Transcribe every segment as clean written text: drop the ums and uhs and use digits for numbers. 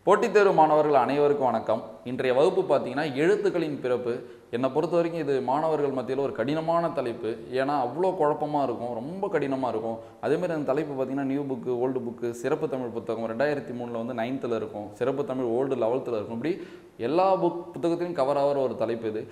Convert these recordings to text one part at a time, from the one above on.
போட்டித் தேர்வு மாணவர்கள் அனைவருக்கும் வணக்கம். இன்றைய வகுப்பு பார்த்தீங்கன்னா எழுத்துக்களின் பிறப்பு. என்னை பொறுத்த வரைக்கும் இது மாணவர்கள் மத்தியில் ஒரு கடினமான தலைப்பு. ஏன்னா அவ்வளோ குழப்பமாக இருக்கும், ரொம்ப கடினமாக இருக்கும். அதேமாதிரி அந்த தலைப்பு பார்த்தீங்கன்னா நியூ புக்கு, ஓல்டு புக்கு, சிறப்பு தமிழ் புத்தகம் 2003 வந்து 9th இருக்கும், சிறப்பு தமிழ் ஓல்டு 11th இருக்கும். இப்படி எல்லா புத்தகத்திலையும் கவர் ஆகிற ஒரு தலைப்பு இது.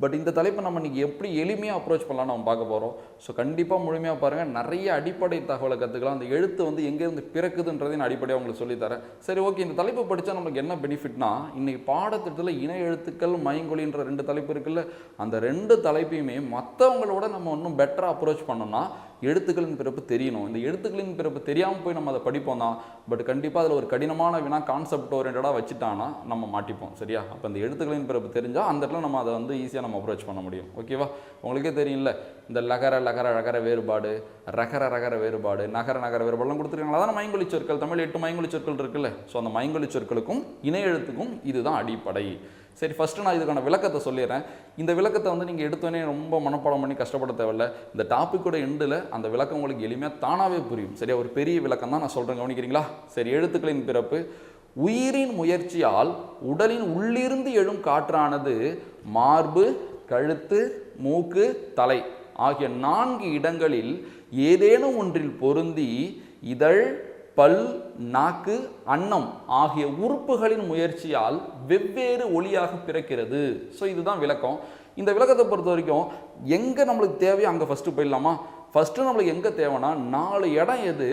பட் இந்த தலைப்பை நம்ம இன்றைக்கி எப்படி எளிமையாக அப்ரோச் பண்ணலாம்னு நம்ம பார்க்க போகிறோம். ஸோ கண்டிப்பாக முழுமையாக பாருங்கள், நிறைய அடிப்படை தகவலை கற்றுக்கலாம். அந்த எழுத்து வந்து எங்கேருந்து பிறக்குதுன்றதை நான் அடிப்படையாக உங்களுக்கு சொல்லித்தரேன். சரி, ஓகே. இந்த தலைப்பை படித்தா நமக்கு என்ன பெனிஃபிட்னா, இன்றைக்கி பாடத்திட்டத்தில் இணை எழுத்துக்கள், மைங்கொலின்ற 2 தலைப்பு இருக்குல்ல, அந்த 2 தலைப்பையுமே மற்றவங்களோட நம்ம இன்னும் பெட்டராக அப்ரோச் பண்ணோம்னா எழுத்துக்களின் பிறப்பு தெரியணும். இந்த எழுத்துக்களின் பிறப்பு தெரியாமல் போய் நம்ம அதை படிப்போம் தான். பட் கண்டிப்பாக அதில் ஒரு கடினமான வினா கான்செப்ட் ஓரியன்டாக வச்சுட்டானா நம்ம மாட்டிப்போம். சரியா? அப்போ அந்த எழுத்துக்களின் பிறப்பு தெரிஞ்சால் அந்த இடத்துல நம்ம அதை வந்து ஈஸியாக நம்ம அப்ரோச் பண்ண முடியும். ஓகேவா? உங்களுக்கே தெரியல, இந்த லகர லகர ரகர வேறுபாடு, ரகர ரகர வேறுபாடு, நகர நகர வேறுபாடுலாம் கொடுத்துருக்காங்களா? அதான் மைங்கொலி சொற்கள். தமிழ் 8 மைங்கொலி சொற்கள் இருக்குல்ல. ஸோ அந்த மைங்கொலி சொற்களுக்கும் இணை எழுத்துக்கும் இதுதான் அடிப்படை. சரி, ஃபஸ்ட்டு நான் இதுக்கான விளக்கத்தை சொல்லிடுறேன். இந்த விளக்கத்தை வந்து நீங்கள் எடுத்தோடனே ரொம்ப மனப்பாடம் பண்ணி கஷ்டப்பட தேவையில்லை. இந்த டாப்பிக்கோட எண்டில் அந்த விளக்கம் உங்களுக்கு எளிமையாக தானாகவே புரியும். சரியா? ஒரு பெரிய விளக்கம் தான் நான் சொல்கிறேன், கவனிக்கிறீங்களா? சரி, எழுத்துக்களின் பிறப்பு. உயிரின் முயற்சியால் உடலின் உள்ளிருந்து எழும் காற்றானது மார்பு, கழுத்து, மூக்கு, தலை ஆகிய 4 இடங்களில் ஏதேனும் ஒன்றில் பொருந்தி இதழ், பல், நாக்கு, அன்னம் ஆகிய உறுப்புகளின் முயற்சியால் வெவ்வேறு ஒளியாக பிறக்கிறது. ஸோ இதுதான் விளக்கம். இந்த விளக்கத்தை பொறுத்த வரைக்கும் எங்கே நம்மளுக்கு தேவையோ அங்கே ஃபஸ்ட்டு போயிடலாமா? ஃபஸ்ட்டு நம்மளுக்கு எங்கே தேவைன்னா 4 இடம் எது,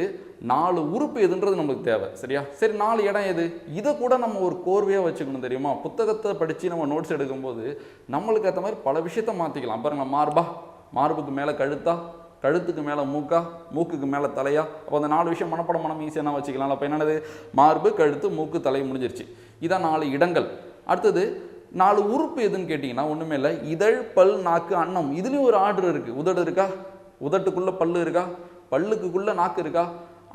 4 உறுப்பு எதுன்றது நம்மளுக்கு தேவை. சரியா? சரி, 4 இடம் எது, இதை கூட நம்ம ஒரு கோர்வையாக வச்சுக்கணும். தெரியுமா? புத்தகத்தை படித்து நம்ம நோட்ஸ் எடுக்கும்போது நம்மளுக்கு ஏற்ற மாதிரி பல விஷயத்தை மாற்றிக்கலாம். பாருங்க, மார்பா, மார்புக்கு மேலே கழுத்தா, கழுத்துக்கு மேலே மூக்கா, மூக்குக்கு மேலே தலையா. அப்போ அந்த 4 விஷயம் மனப்படம் மனம் ஈஸியாக என்ன வச்சுக்கலாம். அப்போ என்னது? மார்பு, கழுத்து, மூக்கு, தலை முடிஞ்சிருச்சு. இதான் 4 இடங்கள். அடுத்தது 4 உறுப்பு எதுன்னு கேட்டிங்கன்னா ஒன்றுமே இல்லை. இதழ், பல், நாக்கு, அன்னம். இதுலேயும் ஒரு ஆர்டர் இருக்குது. உதடு இருக்கா? உதட்டுக்குள்ளே பல்லு இருக்கா? பல்லுக்குள்ளே நாக்கு இருக்கா?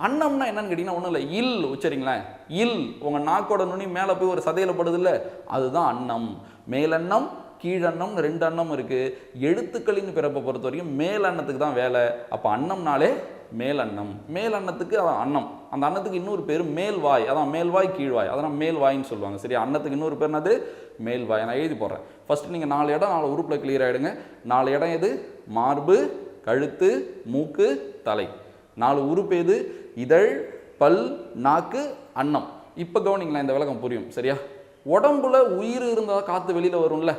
அன்னம்னா என்னன்னு கேட்டிங்கன்னா ஒன்றும் இல்லை, இல் உச்சரிங்களேன். இல் உங்கள் நாக்கோட நுனி மேலே போய் ஒரு சதையில் படுது இல்லை, அதுதான் அன்னம். மேலன்னம், கீழன்னம், 2 அன்னம் இருக்குது. எழுத்துக்களின் பிறப்பை பொறுத்த வரைக்கும் மேல் அன்னத்துக்கு தான் வேலை. அப்போ அன்னம்னாலே மேலன்னம். மேல் அன்னத்துக்கு அன்னம். அந்த அன்னத்துக்கு இன்னொரு பேர் மேல்வாய். அதான் மேல்வாய், கீழ்வாய். அதான் மேல்வாயின்னு சொல்லுவாங்க. சரி, அன்னத்துக்கு இன்னொரு பேர் என்னது? மேல்வாய். நான் எழுதி போடுறேன். ஃபஸ்ட்டு நீங்கள் 4 இடம் 4 உறுப்பில் கிளியர் ஆகிடுங்க. 4 இடம் எது? மார்பு, கழுத்து, மூக்கு, தலை. 4 உறுப்பு எது? இதழ், பல், நாக்கு, அன்னம். இப்போ கவனிங்களா, இந்த விளக்கம் புரியும். சரியா? உடம்புல உயிர் இருந்தால் காற்று வெளியில் வரும்ல.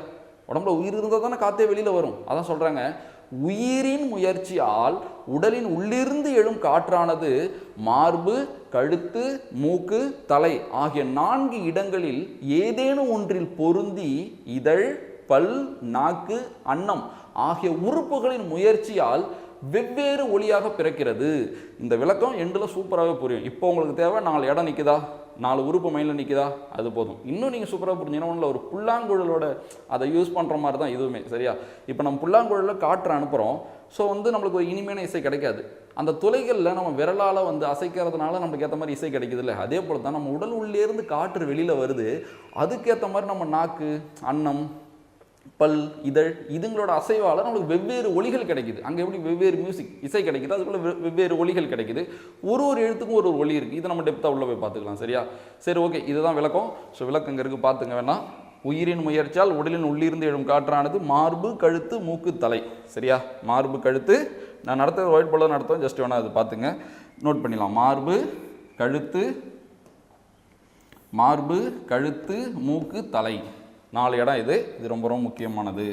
உடம்புல உயிர் இருந்தால் தானே காற்றே வெளியில் வரும். அதான் சொல்கிறாங்க, உயிரின் முயற்சியால் உடலின் உள்ளிருந்து எழும் காற்றானது மார்பு, கழுத்து, மூக்கு, தலை ஆகிய 4 இடங்களில் ஏதேனும் ஒன்றில் பொருந்தி இதழ், பல், நாக்கு, அன்னம் ஆகிய உறுப்புகளின் முயற்சியால் வெவ்வேறு ஒளியாக பிறக்கிறது. இந்த விளக்கம் எண்டில் சூப்பராகவே புரியும். இப்போ உங்களுக்கு தேவை 4 இடம் நிற்குதா, 4 உறுப்பு மைண்டில் நிற்குதா, அது போதும். இன்னும் நீங்கள் சூப்பராக புரிஞ்சுன்னா ஒன்றில் ஒரு புல்லாங்குழலோட அதை யூஸ் பண்ணுற மாதிரி தான் இதுவுமே. சரியா? இப்போ நம்ம புல்லாங்குழலில் காற்று அனுப்புகிறோம். ஸோ வந்து நம்மளுக்கு ஒரு இனிமையான இசை கிடைக்காது. அந்த துளைகளில் நம்ம விரலால் வந்து அசைக்கிறதுனால நம்மளுக்கு ஏற்ற மாதிரி இசை கிடைக்குது இல்லை. அதே போல் தான் நம்ம உடல் உள்ளேருந்து காற்று வெளியில் வருது. அதுக்கேற்ற மாதிரி நம்ம நாக்கு, அன்னம், பல், இதழ் இதுங்களோட அசைவால் நம்மளுக்கு வெவ்வேறு ஒலிகள் கிடைக்குது. அங்கே எப்படி வெவ்வேறு மியூசிக் இசை கிடைக்குது, அதுக்குள்ள வெவ்வேறு ஒலிகள் கிடைக்குது. ஒரு எழுத்துக்கும் ஒரு ஒலி இருக்குது. இதை நம்ம டெப்த்தாக உள்ளே போய் பார்த்துக்கலாம். சரியா? சரி, ஓகே. இதுதான் விளக்கம். ஸோ விளக்கம் இங்கே இருக்குது, பார்த்துங்க வேணா. உயிரின் முயற்சியால் உடலின் உள்ளிருந்து எழும் காற்றானது மார்பு, கழுத்து, மூக்கு, தலை. சரியா? மார்பு, கழுத்து. நான் நடத்துறது ஒயிட் போர்டில் நடத்துவேன், ஜஸ்ட் வேணா அது பார்த்துங்க, நோட் பண்ணிடலாம். மார்பு, கழுத்து, மார்பு, கழுத்து, மூக்கு, தலை. 4 இடம் இது. இது ரொம்ப ரொம்ப முக்கியமானது.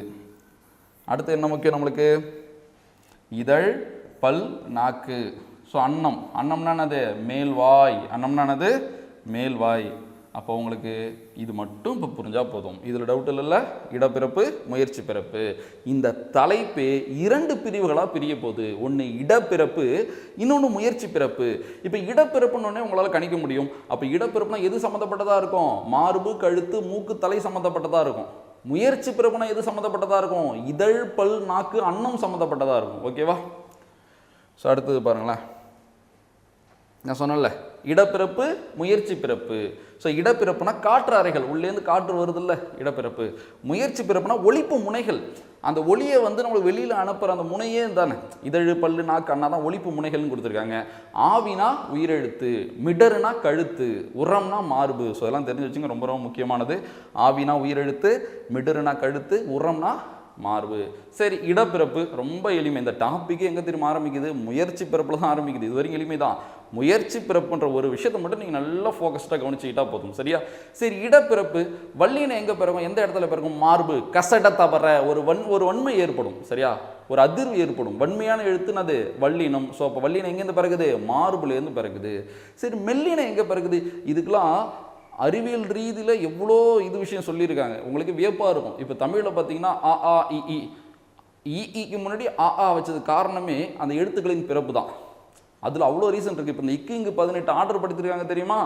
அடுத்து என்ன முக்கியம் நம்மளுக்கு? இதழ், பல், நாக்கு. ஸோ அன்னம். அன்னம்னா என்னது? மேல்வாய். அன்னம்னா என்னது? மேல்வாய். அப்போ உங்களுக்கு இது மட்டும் இப்போ புரிஞ்சால் போதும். இதில் டவுட் இல்லைல்ல? இடப்பிறப்பு, முயற்சி பிறப்பு. இந்த தலைப்பே 2 பிரிவுகளாக பிரிய போகுது. ஒன்று இடப்பிறப்பு, இன்னொன்று முயற்சி பிறப்பு. இப்போ இடப்பிறப்புன்னு உங்களால் கணிக்க முடியும். அப்போ இடப்பிறப்புனா எது சம்மந்தப்பட்டதாக இருக்கும்? மார்பு, கழுத்து, மூக்கு, தலை சம்மந்தப்பட்டதாக இருக்கும். முயற்சி பிறப்புனா எது சம்மந்தப்பட்டதாக இருக்கும்? இதழ், பல், நாக்கு, அன்னம் சம்மந்தப்பட்டதாக இருக்கும். ஓகேவா? ஸோ அடுத்தது பாருங்களேன், நான் சொன்னேன்ல இடப்பிறப்பு, முயற்சி பிறப்பு. ஸோ இடப்பிறப்புனா காற்று அறைகள், உள்ளேருந்து காற்று வருது இல்லை, இடப்பிறப்பு. முயற்சி பிறப்புனா ஒலிப்பு முனைகள், அந்த ஒளியை வந்து நம்மளுக்கு வெளியில் அனுப்புகிற அந்த முனையே தானே. இதழு, பல்லு, நாக்கு, அண்ணா தான் ஒலிப்பு முனைகள்னு கொடுத்துருக்காங்க. ஆவினா உயிரெழுத்து, மிடருனா கழுத்து, உரம்னா மார்பு. ஸோ அதெல்லாம் தெரிஞ்சு வச்சுங்க, ரொம்ப ரொம்ப முக்கியமானது. ஆவினா உயிரெழுத்து, மிடருனா கழுத்து, உரம்னா மார்பு. சரி, இடப்பிறப்பு ரொம்ப எளிமை. இந்த டாபிக் எங்கே திரும்ப ஆரம்பிக்குது? முயற்சி பிறப்பில் தான் ஆரம்பிக்குது. இது வரைக்கும் எளிமை தான். முயற்சி பிறப்புன்ற ஒரு விஷயத்தை மட்டும் நீங்கள் நல்லா ஃபோக்கஸ்டாக கவனிச்சுக்கிட்டா போதும். சரியா? சரி, இடப்பிறப்பு வள்ளினம் எங்கே பிறக்கும்? எந்த இடத்துல பிறக்கும்? மார்பு. கசட தவற ஒரு வன்மை ஏற்படும். சரியா? ஒரு அதிர்வு ஏற்படும். வன்மையான எழுத்துன்னு அது வள்ளினம். ஸோ அப்போ வள்ளினம் எங்கேருந்து பிறகுது? மார்புலேருந்து பிறகுது. சரி, மெல்லினம் எங்கே பிறகுது? இதுக்கெல்லாம் அறிவியல் ரீதியில் எவ்வளோ இது விஷயம் சொல்லியிருக்காங்க, உங்களுக்கு வியப்பாக இருக்கும். இப்போ தமிழில் பார்த்தீங்கன்னா அ ஆ இ இக்கு முன்னாடி அ ஆ வச்சது காரணமே அந்த எழுத்துக்களின் பிறப்பு தான். அதில் அவ்வளோ ரீசன் இருக்குது. இப்போ இந்த இங்கு 18 ஆர்டர் படுத்திருக்காங்க தெரியுமா?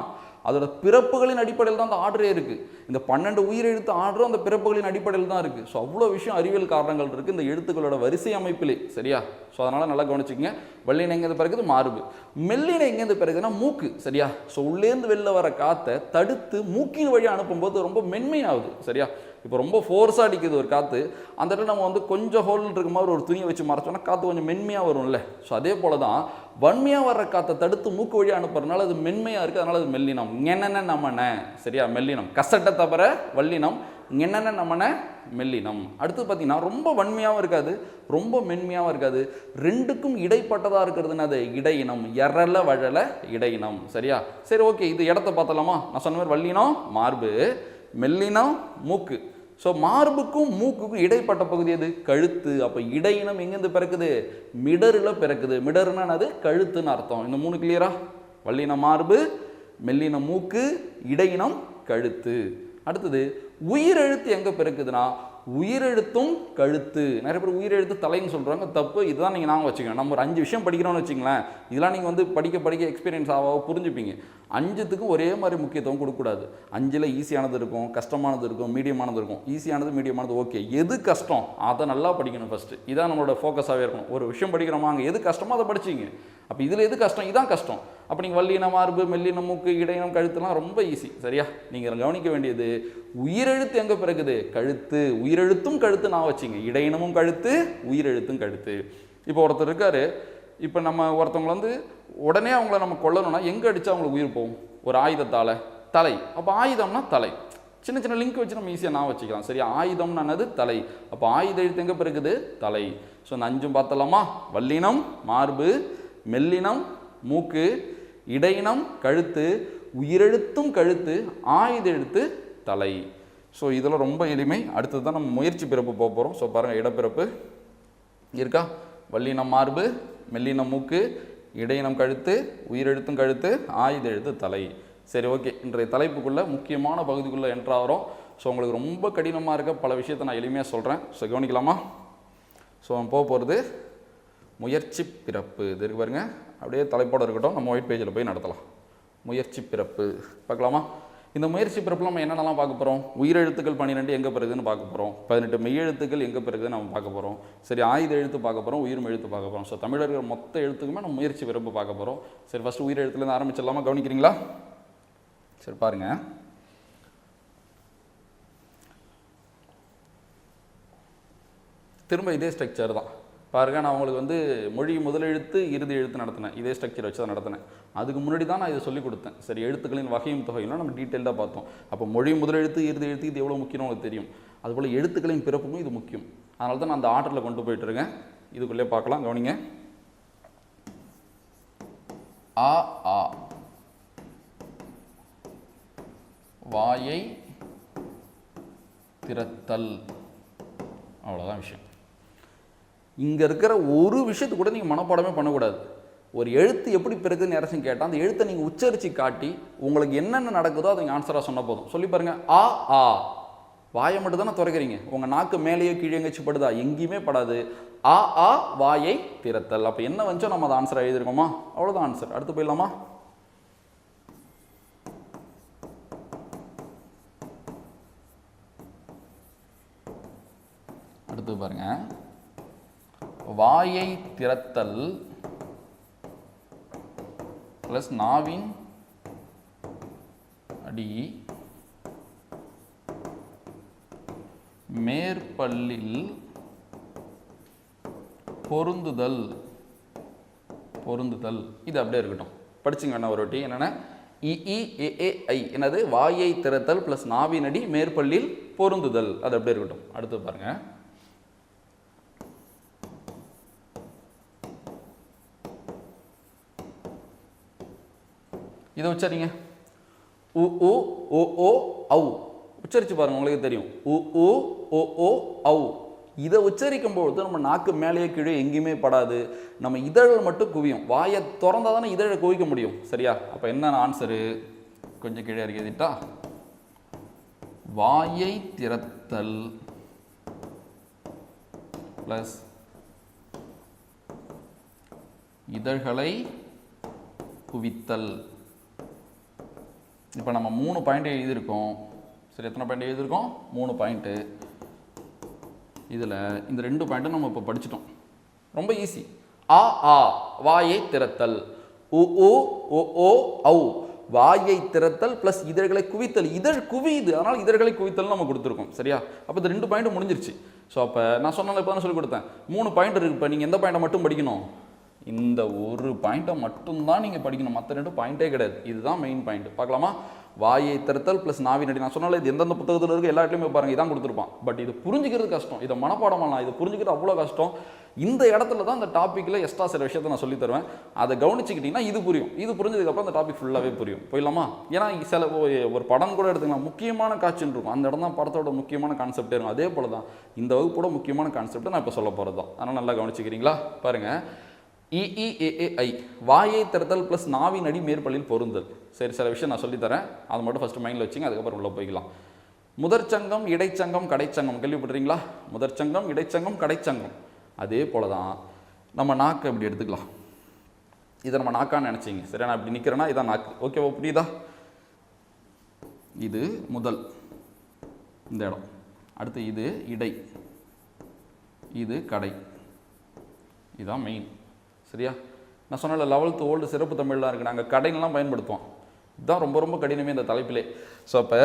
அதோட பிறப்புகளின் அடிப்படையில் தான் அந்த ஆர்டரே இருக்குது. இந்த 12 உயிரெழுத்து ஆர்டரும் அந்த பிறப்புகளின் அடிப்படையில் தான் இருக்குது. ஸோ அவ்வளோ விஷயம் அறிவியல் காரணங்கள் இருக்குது இந்த எழுத்துக்களோட வரிசை அமைப்பிலே. சரியா? ஸோ அதனால் நல்லா கவனிச்சிக்கங்க. வள்ளினம் எங்கேருந்து பிறகுது? மார்பு. மெல்லினம் எங்கேருந்து பிறகுதுன்னா மூக்கு. சரியா? ஸோ உள்ளேருந்து வெளில வர காற்றை தடுத்து மூக்கின் வழியாக அனுப்பும்போது ரொம்ப மென்மையாகுது. சரியா? இப்போ ரொம்ப ஃபோர்ஸாக அடிக்குது ஒரு காற்று, அந்த இடத்துல நம்ம வந்து கொஞ்சம் ஹோல் இருக்க மாதிரி ஒரு துணியை வச்சு மறைச்சோன்னா காற்று கொஞ்சம் மென்மையாக வரும்ல. ஸோ அதே போல தான் வன்மையாக வர்ற காற்றை தடுத்து மூக்கு வழியாக அனுப்புறதுனால அது மென்மையாக இருக்குது. அதனால் அது மெல்லினம். என்னென்ன நம்மன. சரியா? மெல்லினம். கசட்டை தவிர வள்ளினம், என்னென்ன நம்மன மெல்லினம். அடுத்து பார்த்தீங்கன்னா ரொம்ப வன்மையாகவும் இருக்காது, ரொம்ப மென்மையாகவும் இருக்காது, ரெண்டுக்கும் இடைப்பட்டதாக இருக்கிறதுனா அது இடையினம். எரல வழல இடையினம். சரியா? சரி, ஓகே. இது இடத்த பார்த்தலாமா? நான் சொன்ன மாதிரி வள்ளினம் மார்பு, மெல்லினம் மூக்கு. ஸோ மார்புக்கும் மூக்குக்கும் இடைப்பட்ட பகுதி எது? கழுத்து. அப்போ இடையினம் எங்கேருந்து பிறக்குது? மிடரில் பிறக்குது. மிடருன்னா அது கழுத்துன்னு அர்த்தம். இந்த 3 கிளியரா? வள்ளினம் மார்பு, மெல்லினம் மூக்கு, இடையினம் கழுத்து. அடுத்தது உயிரெழுத்து எங்கே பிறக்குதுன்னா உயிரெழுத்தும் கழுத்து. நிறைய பேர் உயிரெழுத்து தலைன்னு சொல்கிறாங்க, தப்பு. இதுதான் நீங்கள் நாங்கள் வச்சுக்கணும். நம்ம ஒரு 5 விஷயம் படிக்கிறோம்னு வச்சுங்களேன், இதெல்லாம் நீங்கள் வந்து படிக்க எக்ஸ்பீரியன்ஸ் ஆக புரிஞ்சுப்பீங்க. 5த்துக்கும் ஒரே மாதிரி முக்கியத்துவம் கொடுக்கக்கூடாது. 5ல் ஈஸியானது இருக்கும், கஷ்டமானது இருக்கும், மீடியமானது இருக்கும். ஈஸியானது, மீடியமானது ஓகே. எது கஷ்டம் அதை நல்லா படிக்கணும் ஃபஸ்ட்டு. இதான் நம்மளோட ஃபோக்கஸாகவே இருக்கணும். ஒரு விஷயம் படிக்கிறோமா, அங்கே எது கஷ்டமோ அதை படிச்சிங்க. அப்போ இதில் எது கஷ்டம்? இதான் கஷ்டம். அப்போ நீங்கள் வள்ளினம் மார்பு, மெல்லினம் மூக்கு, இடையினம் கழுத்துலாம் ரொம்ப ஈஸி. சரியா? நீங்கள் கவனிக்க வேண்டியது உயிரெழுத்து எங்கே பிறகுது? கழுத்து. உயிரெழுத்தும் கழுத்து நான் வச்சிங்க. இடையினமும் கழுத்து, உயிரெழுத்தும் கழுத்து. இப்போ ஒருத்தர் இருக்காரு, இப்போ நம்ம ஒருத்தவங்களை வந்து உடனே அவங்கள நம்ம கொல்லணும்னா எங்கே அடித்தா அவங்களுக்கு உயிர் போகும்? ஒரு ஆயுதத்தால். தலை. அப்போ ஆயுதம்னா தலை. சின்ன சின்ன லிங்க் வச்சு நம்ம ஈஸியாக நான் வச்சுக்கலாம். சரியா? ஆயுதம்னானது தலை. அப்போ ஆயுத எழுத்து எங்கே பிறகுது? தலை. ஸோ இந்த 5 பார்த்தலாமா? வள்ளினம் மார்பு, மெல்லினம் மூக்கு, இடையினம் கழுத்து, உயிரெழுத்தும் கழுத்து, ஆயுத எழுத்து தலை. ஸோ இதில் ரொம்ப எளிமை. அடுத்தது தான் நம்ம முயற்சி பிறப்பு போக போகிறோம். ஸோ பாருங்கள், இடப்பிறப்பு இருக்கா? வள்ளினம் மார்பு, மெல்லினம் மூக்கு, இடையினம் கழுத்து, உயிரெழுத்தும் கழுத்து, ஆயுத எழுத்து தலை. சரி, ஓகே. இன்றைய தலைப்புக்குள்ளே முக்கியமான பகுதிக்குள்ளே என்ட்ராகிறோம். ஸோ உங்களுக்கு ரொம்ப கடினமாக இருக்க பல விஷயத்தை நான் எளிமையாக சொல்கிறேன். ஸோ கவனிக்கலாமா? ஸோ போக போகிறது முயற்சி பிறப்பு. இது இருக்கு பாருங்க, அப்படியே தலைப்போடு இருக்கட்டும். நம்ம ஒயிட் பேஜில் போய் நடத்தலாம். முயற்சி பிறப்பு பார்க்கலாமா? இந்த முயற்சி பிறப்பில் நம்ம என்னென்னலாம் பார்க்க போகிறோம்? உயிரெழுத்துக்கள் 12 எங்கே பிறகுன்னு பார்க்க போகிறோம். 18 மெய்யெழுத்துக்கள் எங்கே பிறகுன்னு நம்ம பார்க்க போகிறோம். சரி, ஆயுத எழுத்து பார்க்க போகிறோம், உயிர் எழுத்து பார்க்க போகிறோம். ஸோ தமிழர்கள் மொத்த எழுத்துக்குமே நம்ம முயற்சி பிறப்பு பார்க்க போகிறோம். சரி, ஃபஸ்ட்டு உயிரெழுத்துலேருந்து ஆரம்பிச்சிடலாமா? கவனிக்கிறீங்களா? சரி பாருங்கள். திரும்ப இதே ஸ்ட்ரக்சர் தான் பாருங்கள். நான் உங்களுக்கு வந்து மொழி முதலெழுத்து இறுதி எழுத்து நடத்தினேன். இதே ஸ்ட்ரக்சர் வச்சு தான் நடத்தினேன். அதுக்கு முன்னாடி தான் நான் இதை சொல்லிக் கொடுத்தேன். சரி, எழுத்துக்களின் வகையும் தொகையும் நம்ம டீட்டெயிலாக பார்த்தோம். அப்போ மொழி முதலெழுத்து இறுதி எழுத்து இது எவ்வளோ முக்கியம் உங்களுக்கு தெரியும். அதுபோல் எழுத்துக்களின் பிறப்புக்கும் இது முக்கியம். அதனால தான் நான் அந்த ஆர்டரில் கொண்டு போயிட்டு இருக்கேன். இதுக்குள்ளே பார்க்கலாம். கவனிங்க. ஆ ஆ வாயை திறத்தல். அவ்வளோதான் விஷயம். இங்கே இருக்கிற ஒரு விஷயத்து கூட நீங்கள் மனப்பாடமே பண்ணக்கூடாது. ஒரு எழுத்து எப்படி பிறகுன்னு யாராச்சும் கேட்டால் அந்த எழுத்தை நீங்கள் உச்சரித்து காட்டி உங்களுக்கு என்னென்ன நடக்குதோ அதை நீங்கள் ஆன்சராக சொன்னால் போதும். சொல்லி பாருங்கள். ஆ ஆ வாயை மட்டும் தானே துறைக்கிறீங்க. உங்கள் நாக்கு மேலேயோ கீழே எங்கேயாச்சும் படுதா? எங்கேயுமே படாது. ஆ ஆ வாயை திறத்தல். அப்போ என்ன வந்துச்சோ நம்ம அதை ஆன்சர் எழுதிருக்கோமா? அவ்வளோதான் ஆன்சர். அடுத்து போயிடலாமா? அடுத்து பாருங்க. வாயை திறத்தல் ப்ளஸ் நாவின் அடி மேற்பல்லில் பொருந்துதல் இது அப்படியே இருக்கட்டும். படிச்சுங்க வேணா ஒரு வாட்டி. என்னென்ன இஇஏஏஐ என்னது? வாயை திறத்தல் ப்ளஸ் நாவின் அடி மேற்பல்லில் பொருந்துதல். அது அப்படியே இருக்கட்டும். அடுத்து பாருங்க. இதை உச்சரிங்க. உ உ ஓ ஓ ஔ. உச்சரிச்சு பாருங்க, உங்களுக்கு தெரியும். உ உ ஓ ஓ ஔ. இதை உச்சரிக்கும் பொழுது நம்ம நாக்கு மேலேயே கீழே எங்கேயுமே படாது. நம்ம இதழ் மட்டும் குவியும். வாயை திறந்தா தானே இதழை குவிக்க முடியும். சரியா? அப்போ என்ன ஆன்சரு? கொஞ்சம் கீழே எழுதிட்டா, வாயை திறத்தல் பிளஸ் இதழ்களை குவித்தல். இப்போ நம்ம 3 பாயிண்ட் எழுதியிருக்கோம். சரி, எத்தனை பாயிண்ட் எழுதியிருக்கோம்? 3 பாயிண்ட்டு. இதில் இந்த 2 பாயிண்ட்டும் நம்ம இப்போ படிச்சிட்டோம். ரொம்ப ஈஸி. ஆ ஆ வாயை திறத்தல். உ உ ஓ ஓ ஔ வாயை திறத்தல் ப்ளஸ் இதழ்களை குவித்தல். இதழ் குவியுது, அதனால் இதழ்களை குவித்தல் நம்ம கொடுத்துருக்கோம். சரியா? அப்போ இந்த 2 பாயிண்ட் முடிஞ்சிருச்சு. ஸோ அப்போ நான் சொன்னால இப்போ தான் சொல்லிக் கொடுத்தேன். 3 பாயிண்ட் இருக்குது. இப்போ நீங்கள் எந்த பாயிண்ட்டை மட்டும் படிக்கணும்? இந்த ஒரு பாயிண்ட்டை மட்டும்தான் நீங்கள் படிக்கணும். மற்ற 2 பாயிண்ட்டே கிடையாது. இதுதான் மெயின் பாயிண்ட். பார்க்கலாமா? வாயை திறத்தல் ப்ளஸ் நாவின் அடி. நான் சொன்னால இது எந்தெந்த புத்தகத்தில் இருக்குது எல்லா இடத்துலையுமே பாருங்கள், இதான் கொடுத்துருப்பான். பட் இது புரிஞ்சுக்கிறது கஷ்டம். இதை மனப்பாடம் பண்ணலாம். இது புரிஞ்சுக்கிறது அவ்வளோ கஷ்டம். இந்த இடத்துல தான் இந்த டாப்பிக்கில் எக்ஸ்ட்ரா சில விஷயத்தை நான் சொல்லி தருவேன். அதை கவனிச்சுக்கிட்டிங்கன்னா இது புரியும். இது புரிஞ்சதுக்கப்புறம் அந்த டாபிக் ஃபுல்லாகவே புரியும். போயிடலாமா? ஏன்னா சில ஒரு படம் கூட எடுத்துக்கலாம், முக்கியமான காட்சின்னு இருக்கும். அந்த இடம் தான் படத்தோட முக்கியமான கான்செப்டே இருக்கும். அதே போல தான் இந்த வகுப்போட முக்கியமான கான்செப்டை நான் இப்போ சொல்ல போகிறது தான். அதனால் நல்லா கவனிச்சுக்கிறீங்களா? பாருங்கள். இஇஏஏஐ வாயை திறத்தல் ப்ளஸ் நாவின் அடி மேற்பல்லில் பொருந்தல். சரி, சில விஷயம் நான் சொல்லித்தரேன். அதை மட்டும் ஃபஸ்ட்டு மைண்டில் வச்சுங்க, அதுக்கப்புறம் உள்ளே போய்க்கலாம். முதற்சங்கம், இடைச்சங்கம், கடைச்சங்கம் கேள்விப்பட்டிருக்கீங்களா? முதற்சங்கம், இடைச்சங்கம், கடைச்சங்கம். அதே போல தான் நம்ம நாக்கு அப்படி எடுத்துக்கலாம். இதை நம்ம நாக்கான்னு நினச்சிங்க. சரி, நான் இப்படி நிற்கிறேன்னா இதான் நாக்கு. ஓகேவா? புரியுதா? இது முதல் இந்த இடம். அடுத்து இது இடை, இது கடை. இதுதான் மெயின். சரியா? நான் சொன்ன 11th ஓல்டு சிறப்பு தமிழ்லாம் இருக்குது. நாங்கள் கடைன்னெலாம் பயன்படுத்துவோம். இதுதான் ரொம்ப ரொம்ப கடினமே இந்த தலைப்பிலே. ஸோ அப்போ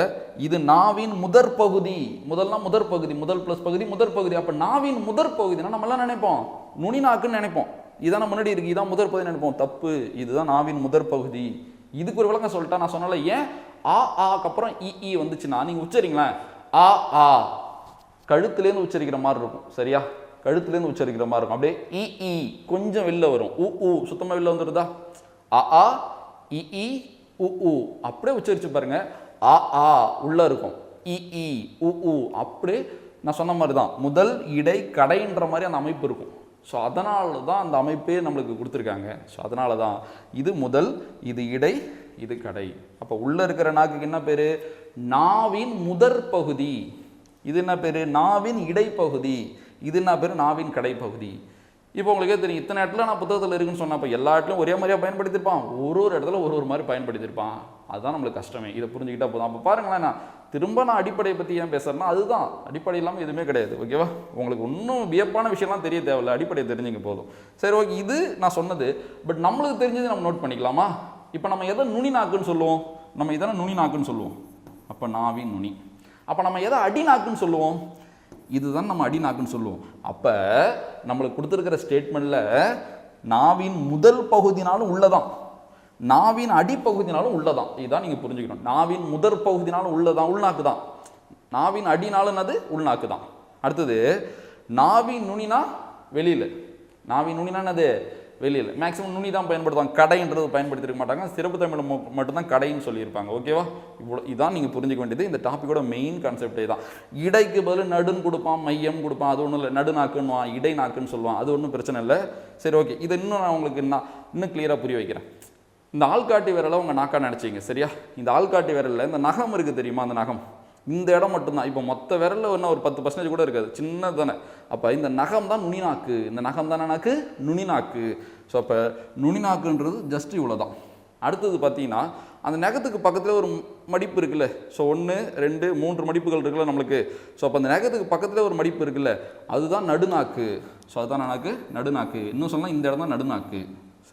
இது நாவின் முதற் பகுதி. முதல்னா முதற் பகுதி, முதல் ப்ளஸ் பகுதி முதற் பகுதி. அப்போ நாவின் முதற் பகுதினா நம்மளாம் நினைப்போம் நுனி நாக்குன்னு நினைப்போம். இதான் முன்னாடி இருக்குது, இதான் முதற் பகுதி நினைப்போம். தப்பு. இதுதான் நாவின் முதற் பகுதி. இதுக்கு ஒரு விளக்கம் சொல்லிட்டா. நான் சொன்னால ஏன் ஆ ஆக்கு அப்புறம் இ வந்துச்சுன்னா நீங்கள் உச்சரிங்களேன். ஆ ஆ கழுத்துலேருந்து உச்சரிக்கிற மாதிரி இருக்கும். சரியா? கழுத்துலேருந்து உச்சரிக்கிற மாதிரி இருக்கும். அப்படியே இ கொஞ்சம் வெளில வரும். உ உ சுத்தமாக வெளில வந்துடுதா? ஆ ஆ இ உ உ அப்படியே உச்சரிச்சு பாருங்க. ஆ ஆ உள்ள இருக்கும். இ உ உ அப்படியே நான் சொன்ன மாதிரி தான் முதல் இடை கடைன்ற மாதிரி அந்த அமைப்பு இருக்கும். ஸோ அதனால தான் அந்த அமைப்பே நம்மளுக்கு கொடுத்துருக்காங்க. ஸோ அதனால தான் இது முதல், இது இடை, இது கடை. அப்போ உள்ளே இருக்கிற நாக்குக்கு என்ன பேர்? நாவின் முதற் பகுதி. இது என்ன பேர்? நாவின் இடைப்பகுதி. இது என்ன பேர்? நாவின் கடைப்பகுதி. இப்போ உங்களுக்கே தெரியும், இத்தனை இடத்துல நான் புத்தகத்தில் இருக்குன்னு சொன்னேன். அப்போ எல்லா இடத்துலையும் ஒரே மாதிரியாக பயன்படுத்தியிருப்பான், ஒரு இடத்துல ஒரு மாதிரி பயன்படுத்தியிருப்பான். அதுதான் நம்மளுக்கு கஷ்டமே. இதை புரிஞ்சுக்கிட்டா போதும். அப்போ பாருங்களேன், நான் அடிப்படையை பற்றி ஏன் பேசுகிறேன்னா அதுதான் அடிப்படை இல்லாமல் எதுவுமே கிடையாது. ஓகேவா? உங்களுக்கு ஒன்றும் வியப்பான விஷயம்லாம் தெரிய தேவையில்லை, அடிப்படையை தெரிஞ்சுங்க போதும். சரி, ஓகே. இது நான் சொன்னது. பட் நம்மளுக்கு தெரிஞ்சது நம்ம நோட் பண்ணிக்கலாமா? இப்போ நம்ம எதை நுனி நாக்குன்னு சொல்லுவோம்? நம்ம இதெல்லாம் நுனி நாக்குன்னு சொல்லுவோம். அப்போ நாவின் நுனி. அப்போ நம்ம எதை அடி நாக்குன்னு சொல்லுவோம்? இதுதான் நம்ம அடி நாக்குன்னு சொல்லுவோம். அப்போ நம்மளுக்கு கொடுத்துருக்கிற ஸ்டேட்மெண்ட்டில் நாவின் முதல் பகுதினாலும் உள்ளதான், நாவின் அடிப்பகுதினாலும் உள்ளதான். இதுதான் நீங்கள் புரிஞ்சுக்கணும். நாவின் முதற் பகுதினாலும் உள்ளதான், உள்நாக்கு தான். நாவின் அடினாலும் அது உள்நாக்கு தான். அடுத்தது நாவின் நுனினா வெளியில். நாவின் நுனினா என்னது? வெளியில். மேக்ஸிமம் நுனி தான் பயன்படுத்துவாங்க, கடைன்றது பயன்படுத்திருக்க மாட்டாங்க. சிறப்பு தமிழ் மட்டும்தான் கடைன்னு சொல்லியிருப்பாங்க. ஓகேவா? இவ்வளோ இதான் நீங்கள் புரிஞ்சிக்க வேண்டியது. இந்த டாப்பிக்கோட மெயின் கான்செப்டே தான். இடைக்கு பதில் நடுன்னு கொடுப்பான், மையம் கொடுப்பான். அது ஒன்றும் இல்லை. நடு நாக்குன்னுவான், இடை நாக்குன்னு சொல்லுவான். அது ஒன்றும் பிரச்சனை இல்லை. சரி, ஓகே. இதை நான் உங்களுக்கு இன்னும் கிளியராக புரிய வைக்கிறேன். இந்த ஆள்காட்டி விரலை உங்கள் நாக்கா நினச்சிங்க. சரியா? இந்த ஆள்காட்டி விரலில் இந்த நகம் இருக்குது தெரியுமா? அந்த நகம் இந்த இடம் மட்டும்தான். இப்போ மொத்த விரலில் ஒன்றும் ஒரு 10% கூட இருக்காது, சின்னது தானே. அப்போ இந்த நகம் தான் நுனி நாக்கு. இந்த நகம் தானே நாக்கு? நுனி நாக்கு. ஸோ அப்போ நுனி நாக்குன்றது ஜஸ்ட் இவ்வளோ தான். அடுத்தது பார்த்தீங்கன்னா அந்த நகத்துக்கு பக்கத்தில் ஒரு மடிப்பு இருக்குல்ல. ஸோ 1 2 3 மடிப்புகள் இருக்குல்ல நம்மளுக்கு. ஸோ அப்போ அந்த நகத்துக்கு பக்கத்தில் ஒரு மடிப்பு இருக்குல்ல, அதுதான் நடுநாக்கு. ஸோ அதுதான் நாக்கு, நடுநாக்கு. இன்னும் சொன்னால் இந்த இடம் தான் நடுநாக்கு.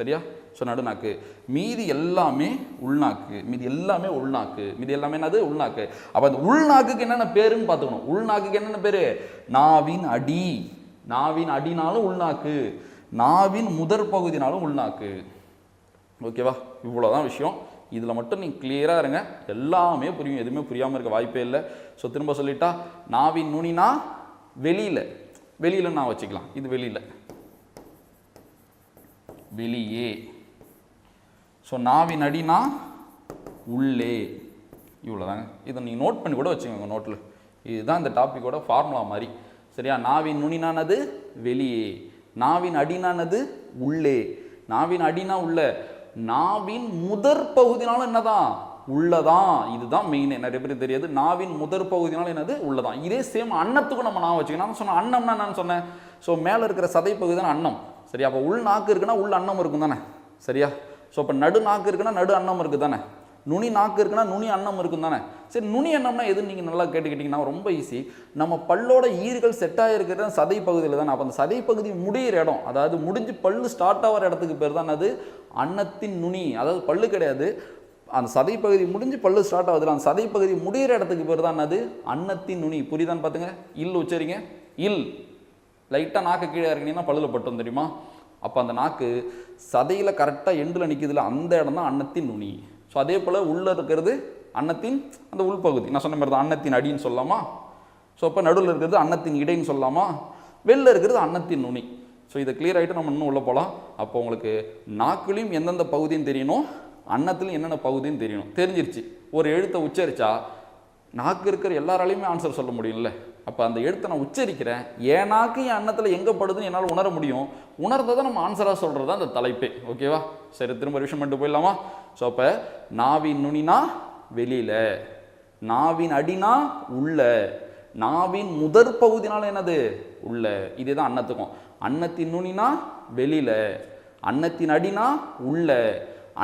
சரியா? ஸோ நடுநாக்கு. மீதி எல்லாமே உள்நாக்கு. மீதி எல்லாமே உள்நாக்கு. மீதி எல்லாமே என்னது? உள்நாக்கு. அப்போ அந்த உள்நாக்குக்கு என்னென்ன பேருன்னு பார்த்துக்கணும். உள்நாக்குக்கு என்னென்ன பேரு? நாவின் அடி. நாவின் அடினாலும் உள்நாக்கு, நாவின் முதற் பகுதினாலும் உள்நாக்கு. ஓகேவா? இவ்வளோதான் விஷயம். இதில் மட்டும் நீங்கள் கிளியராக இருங்க, எல்லாமே புரியும். எதுவுமே புரியாமல் இருக்க வாய்ப்பே இல்லை. ஸோ திரும்ப சொல்லிட்டா, நாவின் நுனினா வெளியில், வெளியில் நான் வச்சுக்கலாம். இது வெளியில், வெளியே. ஸோ நாவின் அடினா உள்ளே. இவ்வளோதாங்க. இதை நீங்கள் நோட் பண்ணி கூட வச்சுக்கோங்க நோட்டில். இதுதான் இந்த டாப்பிக்கோட ஃபார்முலா மாதிரி. சரியா? நாவின் நுனினானது வெளியே, நாவின் அடினானது உள்ளே. நாவின் அடினா உள்ள, நாவின் முதற் பகுதினாலும் என்னதான்? உள்ளதான். இதுதான் மெயின். நிறைய பேருக்கு தெரியாது. நாவின் முதற் பகுதினாலும் என்னது? உள்ளதான். இதே சேம் அன்னத்துக்கும் நம்ம நான் வச்சுக்கணும். நான் சொன்னேன் அன்னம்னா நான் சொன்னேன், ஸோ மேலே இருக்கிற சதை பகுதி தான் அன்னம். சரியா? அப்போ உள் நாக்கு இருக்குன்னா உள் அன்னம் இருக்கும் தானே? சரியா? ஸோ இப்போ நடு நாக்கு இருக்குன்னா நடு அன்னம் இருக்குது தானே? நுனி நாக்கு இருக்குன்னா நுனி அன்னம் இருக்கும் தானே? சரி, நுனி அன்னம்னா எதுன்னு நீங்கள் நல்லா கேட்டுக்கிட்டிங்கன்னா ரொம்ப ஈஸி. நம்ம பல்லோட ஈறுகள் செட் ஆகிருக்கிறது சதை பகுதியில் தானே. அப்போ அந்த சதை பகுதி முடிகிற இடம், அதாவது முடிஞ்சு பல்லு ஸ்டார்ட் ஆகிற இடத்துக்கு பேர் தான் அது அன்னத்தின் நுனி. அதாவது பல்லு கிடையாது, அந்த சதை பகுதி முடிஞ்சு பல்லு ஸ்டார்ட் ஆகுதுல, அந்த சதை பகுதி முடிகிற இடத்துக்கு பேர் தான் அது அன்னத்தின் நுனி. புரியுதான்னு பார்த்துங்க. இல் உச்சரிங்க. இல். லைட்டாக நாக்கு கீழே இறங்கினீங்கன்னா பல்லில் பட்டும், தெரியுமா? அப்போ அந்த நாக்கு சதையில் கரெக்டாக எண்டில் நிற்கிதுல, அந்த இடம் தான் அன்னத்தின் நுனி. ஸோ அதே போல் உள்ளே இருக்கிறது அன்னத்தின் அந்த உள்பகுதி. நான் சொன்ன மாதிரி தான் அன்னத்தின் அடின்னு சொல்லலாமா? ஸோ அப்போ நடுவில் இருக்கிறது அன்னத்தின் இடைன்னு சொல்லலாமா? வெளில இருக்கிறது அன்னத்தின் நுனி. ஸோ இதை கிளியர் ஆகிட்டு நம்ம இன்னும் உள்ளே போகலாம். அப்போ உங்களுக்கு நாக்குலையும் எந்தெந்த பகுதின்னு தெரியணும், அன்னத்துலையும் என்னென்ன பகுதின்னு தெரியணும். தெரிஞ்சிருச்சு. ஒரு எழுத்தை உச்சரித்தா நாக்கு இருக்கிற எல்லாராலையுமே ஆன்சர் சொல்ல முடியும்ல. அப்போ அந்த எழுத்தை நான் உச்சரிக்கிறேன், என் நாக்கு என் அன்னத்தில் எங்கே படுதுன்னு என்னால் உணர முடியும். உணர்ந்ததை நம்ம ஆன்சராக சொல்கிறது தான் அந்த தலைப்பே. ஓகேவா? சரி, திரும்ப விஷயம் பண்ணிட்டு போயிடலாமா? ஸோ அப்போ நாவின் நுனினா வெளியில், நாவின் அடினா உள்ள, நாவின் முதற் பகுதினால என்னது? உள்ள. இதே தான் அன்னத்துக்கும். அன்னத்தின் நுனினா வெளியில், அன்னத்தின் அடினா உள்ள,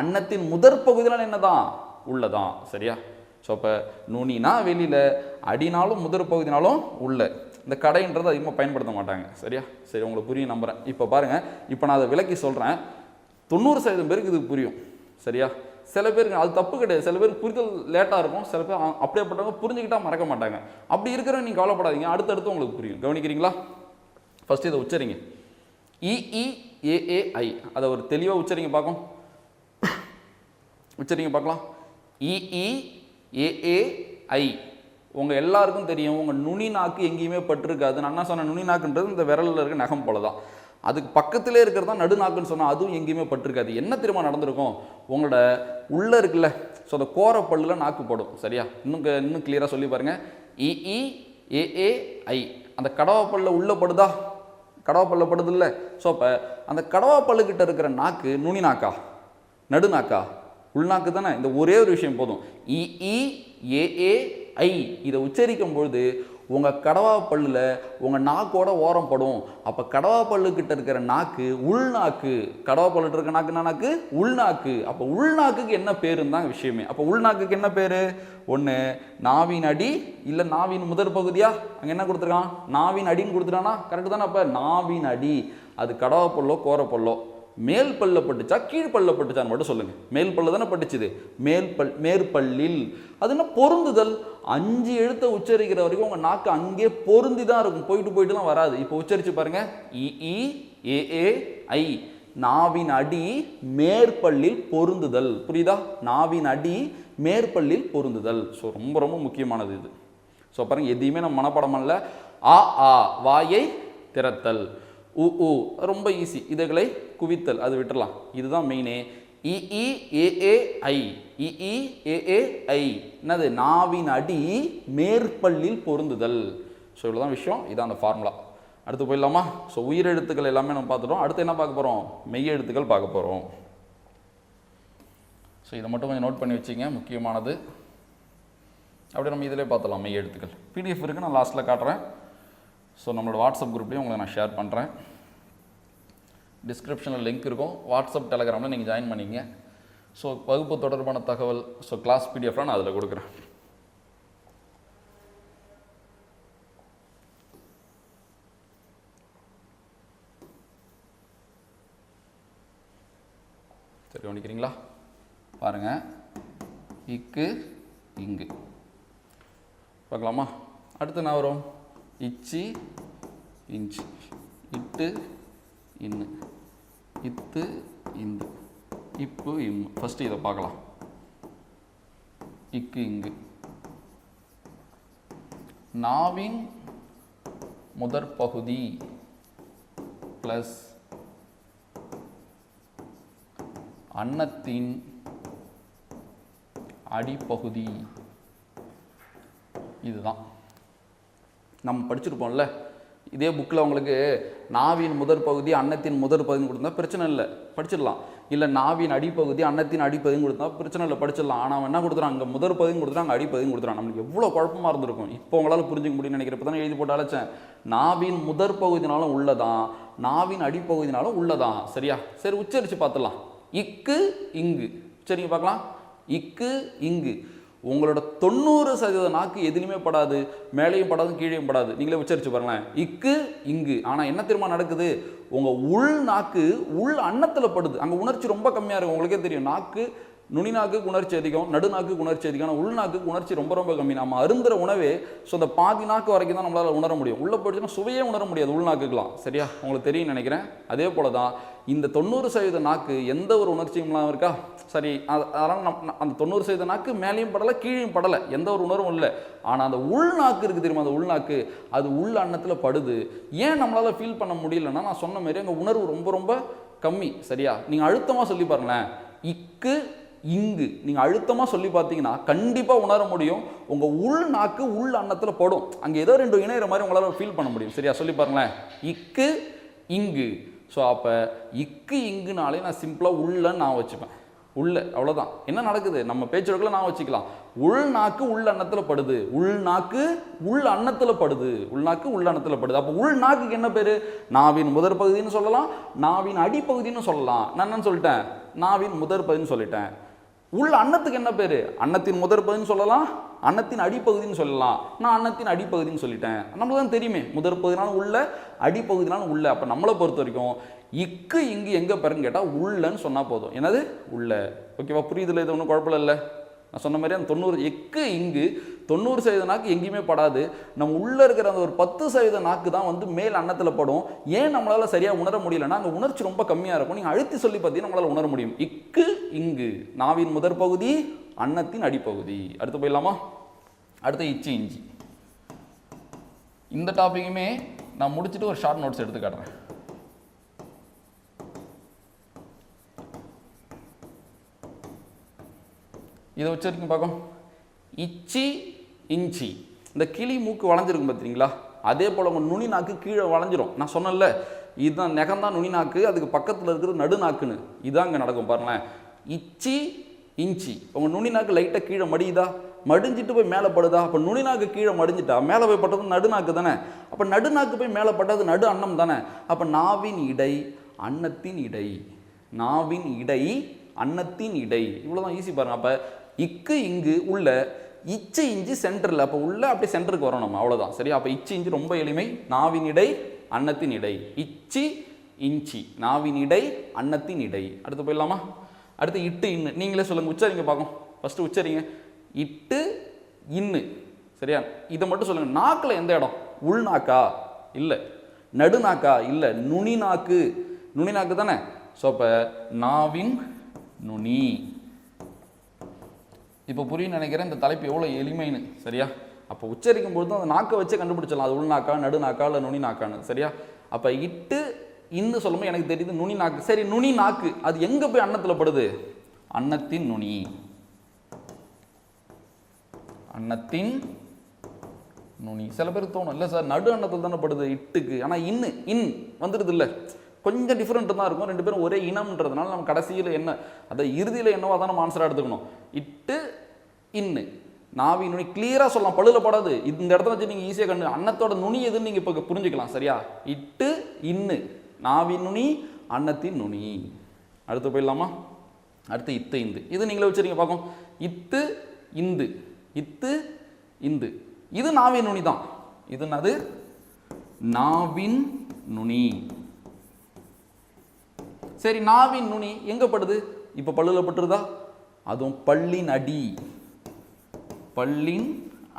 அன்னத்தின் முதற் பகுதினால என்னதான்? உள்ளதான். சரியா? ஸோ அப்போ நுனினா வெளியில், அடினாலும் முதற் பகுதினாலும் உள்ள. இந்த கடைன்றது அதிகமாக பயன்படுத்த மாட்டாங்க. சரியா? சரி, உங்களுக்கு புரியும் நம்புகிறேன். இப்போ பாருங்கள், இப்போ நான் அதை விளக்கி சொல்கிறேன். 90% பேருக்கு இது புரியும். சரியா? சில பேருக்கு அது தப்பு கிடையாது. சில பேருக்கு புரிதல் லேட்டாக இருக்கும். சில பேர் அப்படியேப்பட்டவங்க புரிஞ்சுக்கிட்டா மறக்க மாட்டாங்க. அப்படி இருக்கிறவங்க நீங்கள் கவலைப்படாதீங்க, அடுத்தடுத்து உங்களுக்கு புரியும். கவனிக்கிறீங்களா? ஃபஸ்ட்டு இதை உச்சரிங்க. EEAAI. அதை ஒரு தெளிவாக உச்சரிங்க பார்க்கும். உச்சரிங்க பார்க்கலாம். EEAAI. உங்கள் எல்லாருக்கும் தெரியும், உங்கள் நுனி நாக்கு எங்கேயுமே பட்டிருக்காது. நான் என்ன சொன்னேன், நுனி நாக்குன்றது இந்த விரலில் இருக்க நகம் போல தான். அதுக்கு பக்கத்திலே இருக்கிறது தான் நடுநாக்குன்னு சொன்னால் அதுவும் எங்கேயுமே பட்டிருக்காது. என்ன திரும்ப நடந்திருக்கும், உங்களோட உள்ளே இருக்குல்ல, ஸோ அந்த கோரப்பல்லில் நாக்கு படும். சரியா? இன்னும் கிளியராக சொல்லி பாருங்கள். EEAAI. அந்த கடவாப்பல்லில் உள்ளே படுதா? கடவாப்பல்ல படுது இல்லை? ஸோ அப்போ அந்த கடவாப்பல்லுக்கிட்ட இருக்கிற நாக்கு நுனி நாக்கா நடுநாக்கா? உள்நாக்கு தானே. இந்த ஒரே ஒரு விஷயம் போதும். EEAAI. இதை உச்சரிக்கும் பொழுது உங்கள் கடவா பல்லில் உங்கள் நாக்கோட ஓரம் படும். அப்போ கடவா பல்லுக்கிட்ட இருக்கிற நாக்கு உள்நாக்கு. கடவா பல்லுக்கிட்ட இருக்கிற நாக்கு என்ன நாக்கு? உள்நாக்கு. அப்போ உள்நாக்குக்கு என்ன பேருன்னு தான் விஷயமே. அப்போ உள்நாக்குக்கு என்ன பேர்? ஒன்று நாவின் அடி, இல்லை நாவின் முதற் பகுதியா? அங்கே என்ன கொடுத்துருக்கான்? நாவின் அடின்னு கொடுத்துட்டானா? கரெக்டு தானே? அப்போ நாவின் அடி அது கடவா பல்லோ கோரப்பல்லோ மேல் பல்ல பட்டுச்சா கீழ் பல்ல பட்டுச்சான்னு மட்டும் சொல்லுங்க. மேல் பல்ல தானே பட்டுச்சுது. மேற்பல்லில் அது என்ன பொருந்துதல். 5 எழுத்தை உச்சரிக்கிற வரைக்கும் உங்க நாக்கு அங்கே பொருந்தி தான் இருக்கும், போயிட்டுலாம் வராது. இப்போ உச்சரிச்சு பாருங்க. EEAAI. நாவின் அடி மேற்பல்லில் பொருந்துதல். புரியுதா? நாவின் அடி மேற்பல்லில் பொருந்துதல். ஸோ ரொம்ப ரொம்ப முக்கியமானது இது. ஸோ பாருங்க, எதையுமே நம்ம மனப்பாடம் பண்ணல. ஆ வாயை திறத்தல். ரொம்ப ஈஸி. இதுகளை குவித்தல், அது விட்டுறலாம். இதுதான் மெயினே. EEAAI. என்னது? நாவின் அடி மேற்பல்லில் பொருந்துதல். ஸோ இவ்வளோதான் விஷயம். இதான் அந்த ஃபார்முலா. அடுத்து போயிடலாமா? ஸோ உயிரெழுத்துக்கள் எல்லாமே நம்ம பார்த்துட்டோம். அடுத்து என்ன பார்க்க போகிறோம்? மெய்யெழுத்துக்கள் பார்க்க போகிறோம். ஸோ இதை மட்டும் கொஞ்சம் நோட் பண்ணி வச்சிங்க, முக்கியமானது. அப்படியே நம்ம இதிலே பார்த்துலாம் மெய்யெழுத்துக்கள். PDF இருக்குது, நான் லாஸ்ட்டில் காட்டுறேன். ஸோ நம்மளோட வாட்ஸ்அப் குரூப்லேயும் உங்களை நான் ஷேர் பண்ணுறேன். டிஸ்கிரிப்ஷனில் லிங்க் இருக்கும். வாட்ஸ்அப் டெலகிராமில் நீங்கள் ஜாயின் பண்ணிங்க. ஸோ வகுப்பு தொடர்பான தகவல், ஸோ கிளாஸ் PDF நான் அதில் கொடுக்குறேன். சரி கவனிக்கிறீங்களா? பாருங்க, இக்கு இங்கு பார்க்கலாமா? அடுத்து என்ன வரும்? இச்சி இஞ்சி, இட்டு இன்னு, இத்து இந்து, இப்பு இம்மு. ஃபஸ்ட்டு இதை பார்க்கலாம். இக்கு இங்கு நாவின் முதற் பகுதி ப்ளஸ் அன்னத்தின் அடிப்பகுதி. இதுதான் நம்ம படிச்சிருப்போம்ல. இதே புக்கில் உங்களுக்கு நாவின் முதற் பகுதி அன்னத்தின் முதற் பகுதின்னு கொடுத்தா பிரச்சனை இல்லை, படிச்சிடலாம். இல்லை நாவின் அடிப்பகுதி அன்னத்தின் அடிப்பகுதின்னு கொடுத்தா பிரச்சனை இல்லை, படிச்சிடலாம். ஆனால் அவன் என்ன கொடுத்துறான்? அங்கே முதற் பகுதின்னு கொடுத்துறான், அங்கே அடிப்பகுதின்னு கொடுத்துறான். நம்மளுக்கு எவ்வளோ குழப்பமாக இருந்திருக்கும். இப்போ உங்களால் புரிஞ்சுக்க முடியும்னு நினைக்கிறப்ப தானே எழுதி போட்டு அழைச்சேன். நாவின் முதற் பகுதினாலும் உள்ளதான், நாவின் அடிப்பகுதினாலும் உள்ளதான். சரியா? சரி, உச்சரித்து பார்த்துடலாம். இக்கு இங்கு. சரிங்க, பார்க்கலாம். இக்கு இங்கு. உங்களோட 90% நாக்கு எதுலையுமே படாது, மேலேயும் படாது, கீழேயும் படாது. நீங்களே உச்சரிச்சு பாருங்களேன். இக்கு இங்கு. ஆனால் என்ன தெரியுமா நடக்குது? உங்கள் உள் நாக்கு உள் அன்னத்தில் படுது. அங்கே உணர்ச்சி ரொம்ப கம்மியாக இருக்கும். உங்களுக்கே தெரியும், நாக்கு நுனி நாக்குக்கு உணர்ச்சி அதிகம், நடு நாக்குக்கு உணர்ச்சி அதிகம். ஆனால் உள் நாக்குக்கு உணர்ச்சி ரொம்ப ரொம்ப கம்மி. நம்ம அருந்துற உணவே ஸோ அந்த பாதி நாக்கு வரைக்கும் தான் நம்மளால் உணர முடியும். உள்ளே போயிடுச்சுன்னா சுவையே உணர முடியாது உள்நாக்குக்கலாம். சரியா? உங்களுக்கு தெரியும் நினைக்கிறேன். அதே போல தான் இந்த 90% நாக்கு எந்த ஒரு உணர்ச்சியும்லாம் இருக்கா? சரி, அதனால் அந்த 90% நாக்கு மேலேயும் படலை, கீழேயும் படலை, எந்த ஒரு உணர்வும் இல்லை. ஆனால் அந்த உள்நாக்கு இருக்குது தெரியுமா? அந்த உள்நாக்கு அது உள் அன்னத்தில் படுது. ஏன் நம்மளால் ஃபீல் பண்ண முடியலன்னா, நான் சொன்ன மாதிரி அங்கே உணர்வு ரொம்ப ரொம்ப கம்மி. சரியா? நீங்கள் அழுத்தமாக சொல்லி பாருங்களேன். இக்கு இங்கு நீங்கள் அழுத்தமாக சொல்லி பார்த்தீங்கன்னா கண்டிப்பாக உணர முடியும். உங்கள் உள் நாக்கு உள் அன்னத்தில் படும். அங்கே ஏதோ ரெண்டு இணையிற மாதிரி உங்களால் ஃபீல் பண்ண முடியும். சரியா? சொல்லி பாருங்களேன். இக்கு இங்கு. ஸோ அப்போ இக்கு இங்குனாலே நான் சிம்பிளாக உள்ளன்னு நான் வச்சுப்பேன். உள்ள, அவ்வளோதான். என்ன நடக்குது? நம்ம பேச்சுக்களை நான் வச்சுக்கலாம். உள்நாக்கு உள் அன்னத்தில் படுது, உள்நாக்கு உள் அன்னத்தில் படுது, உள்நாக்கு உள் அன்னத்தில் படுது. அப்போ உள்நாக்குக்கு என்ன பேர்? நாவின் முதற் பகுதின்னு சொல்லலாம், நாவின் அடிப்பகுதின்னு சொல்லலாம். நான் என்னன்னு சொல்லிட்டேன்? நாவின் முதற் பகுதின்னு சொல்லிட்டேன். உள் அன்னத்துக்கு என்ன பேர்? அன்னத்தின் முதற் பகுதின்னு சொல்லலாம், அன்னத்தின் அடிப்பகுதின்னு சொல்லலாம். நான் அன்னத்தின் அடிப்பகுதின்னு சொல்லிட்டேன். நம்மளுக்கு தான் தெரியுமே, முதற் பகுதினாலும் உள்ள, அடிப்பகுதினாலும் உள்ள. அப்போ நம்மளை பொறுத்த வரைக்கும் இக்கு இங்கு எங்கே பெருன்னு கேட்டால் உள்ளன்னு சொன்னால் போதும். என்னது? உள்ள. ஓகேவா? புரியுதுல? இது ஒன்றும் குழப்பம் இல்லை. நான் சொன்ன மாதிரி அந்த 90 எக்கு இங்கு 90% நாக்கு எங்கேயுமே படாது. நம்ம உள்ளே இருக்கிற அந்த ஒரு 10% நாக்கு தான் வந்து மேல் அன்னத்தில் படும். ஏன் நம்மளால் சரியாக உணர முடியலன்னா அங்கே உணர்ச்சி ரொம்ப கம்மியாக இருக்கும். நீங்கள் அழுத்தி சொல்லி பார்த்தீங்கன்னா நம்மளால் உணர முடியும். இக்கு இங்கு நாவின் முதற் பகுதி அன்னத்தின் அடிப்பகுதி. அடுத்து போயிடலாமா? அடுத்து இச்சி இஞ்சி. இந்த டாப்பிக்குமே நான் முடிச்சுட்டு ஒரு ஷார்ட் நோட்ஸ் எடுத்து காட்டுறேன். இதை வச்சிருக்கீங்க பார்க்கும். இச்சி இஞ்சி. இந்த கிளி மூக்கு வளைஞ்சிருக்கும் பார்த்தீங்களா? அதே போல் உங்கள் நுனி நாக்கு கீழே வளைஞ்சிரும். நான் சொன்னேன்ல, இதுதான் நெகந்தான் நுனி நாக்கு, அதுக்கு பக்கத்தில் இருக்கிறது நடு நாக்குன்னு. இதான் இங்கே நடக்கும் பாருங்களேன். இச்சி இஞ்சி. உங்கள் நுனி நாக்கு லைட்டாக கீழே மடியுதா? மடிஞ்சிட்டு போய் மேலே படுதா? அப்போ நுனி நாக்கு கீழே மடிஞ்சிட்டா மேலே போய் பட்டது நடு நாக்கு தானே. அப்போ நடு நாக்கு போய் மேலே பட்டது நடு அன்னம் தானே. அப்போ நாவின் இடை அன்னத்தின் இடை, நாவின் இடை அன்னத்தின் இடை. இவ்வளோதான், ஈஸி பாருங்க. அப்போ இக்கு இங்கு உள்ள, இச்சி இஞ்சி சென்டரில். அப்போ உள்ள அப்படியே சென்டருக்கு வரும் நம்ம, அவ்வளோதான். சரி? அப்போ இச்சி இஞ்சி ரொம்ப எளிமை. நாவின் இடை அன்னத்தின் இடை. இச்சி இஞ்சி நாவின் இடை அன்னத்தின் இடை. அடுத்து போயிடலாமா? அடுத்து இட்டு இன்னு. நீங்களே சொல்லுங்க, உச்சரிங்க பார்க்கும். ஃபஸ்ட்டு உச்சரிங்க. இட்டு இன்னு. சரியா? இதை மட்டும் சொல்லுங்க. நாக்கில் எந்த இடம்? உள்நாக்கா? இல்லை. நடுநாக்கா? இல்லை. நுனி நாக்கு. நுனி நாக்கு தானே. ஸோ அப்போ நாவின் நுனி. இப்போ புரியும் நினைக்கிறேன் இந்த தலைப்பு எவ்வளோ எளிமைன்னு. சரியா? அப்போ உச்சரிக்கும் பொழுது அந்த நாக்கை வச்சு கண்டுபிடிச்சலாம், அது உள்நாக்கா, நடுநாக்கா, இல்லை நுனி நாக்கான்னு. சரியா? அப்போ இட்டு இன்னு சொல்லும்போது எனக்கு தெரியுது நுனி நாக்கு. சரி, நுனி நாக்கு அது எங்கே போய் அன்னத்தில் படுது? அன்னத்தின் நுனி. அன்னத்தின் நுனி. சில பேருக்கு தோணும், இல்லை சார் நடு அன்னத்தில் தானே படுது இட்டுக்கு. ஆனால் இன்னு இன் வந்துடுது இல்லை, கொஞ்சம் டிஃப்ரெண்ட் தான் இருக்கும். ரெண்டு பேரும் ஒரே இனம்ன்றதுனால நம்ம கடைசியில் என்ன, அதை இறுதியில் என்னவோ அதான் நம்ம ஆன்சராக எடுத்துக்கணும். இட்டு இன்னு. நாவி நுனி கிளியராக சொல்லலாம், பழுல படாது. இந்த இடத்துல வச்சு நீங்கள் ஈஸியாக கண்டு அன்னத்தோட நுனி எதுன்னு நீங்கள் இப்போ புரிஞ்சுக்கலாம். சரியா? இட்டு இன்னு நாவின் நுனி அன்னத்தின் நுனி. அடுத்து போயிடலாமா? அடுத்து இத்து இந்து. இது நீங்களே வச்சுருங்க பார்க்கும். இத்து இந்து, இத்து இந்து. இது நாவின் நுனி தான். இது என்னது? நாவின் நுனி. சரி, நாவின் நுனி எங்கே படுது? இப்போ பல்லுல பட்டுருதா? அதுவும் பல்லின் அடி. பல்லின்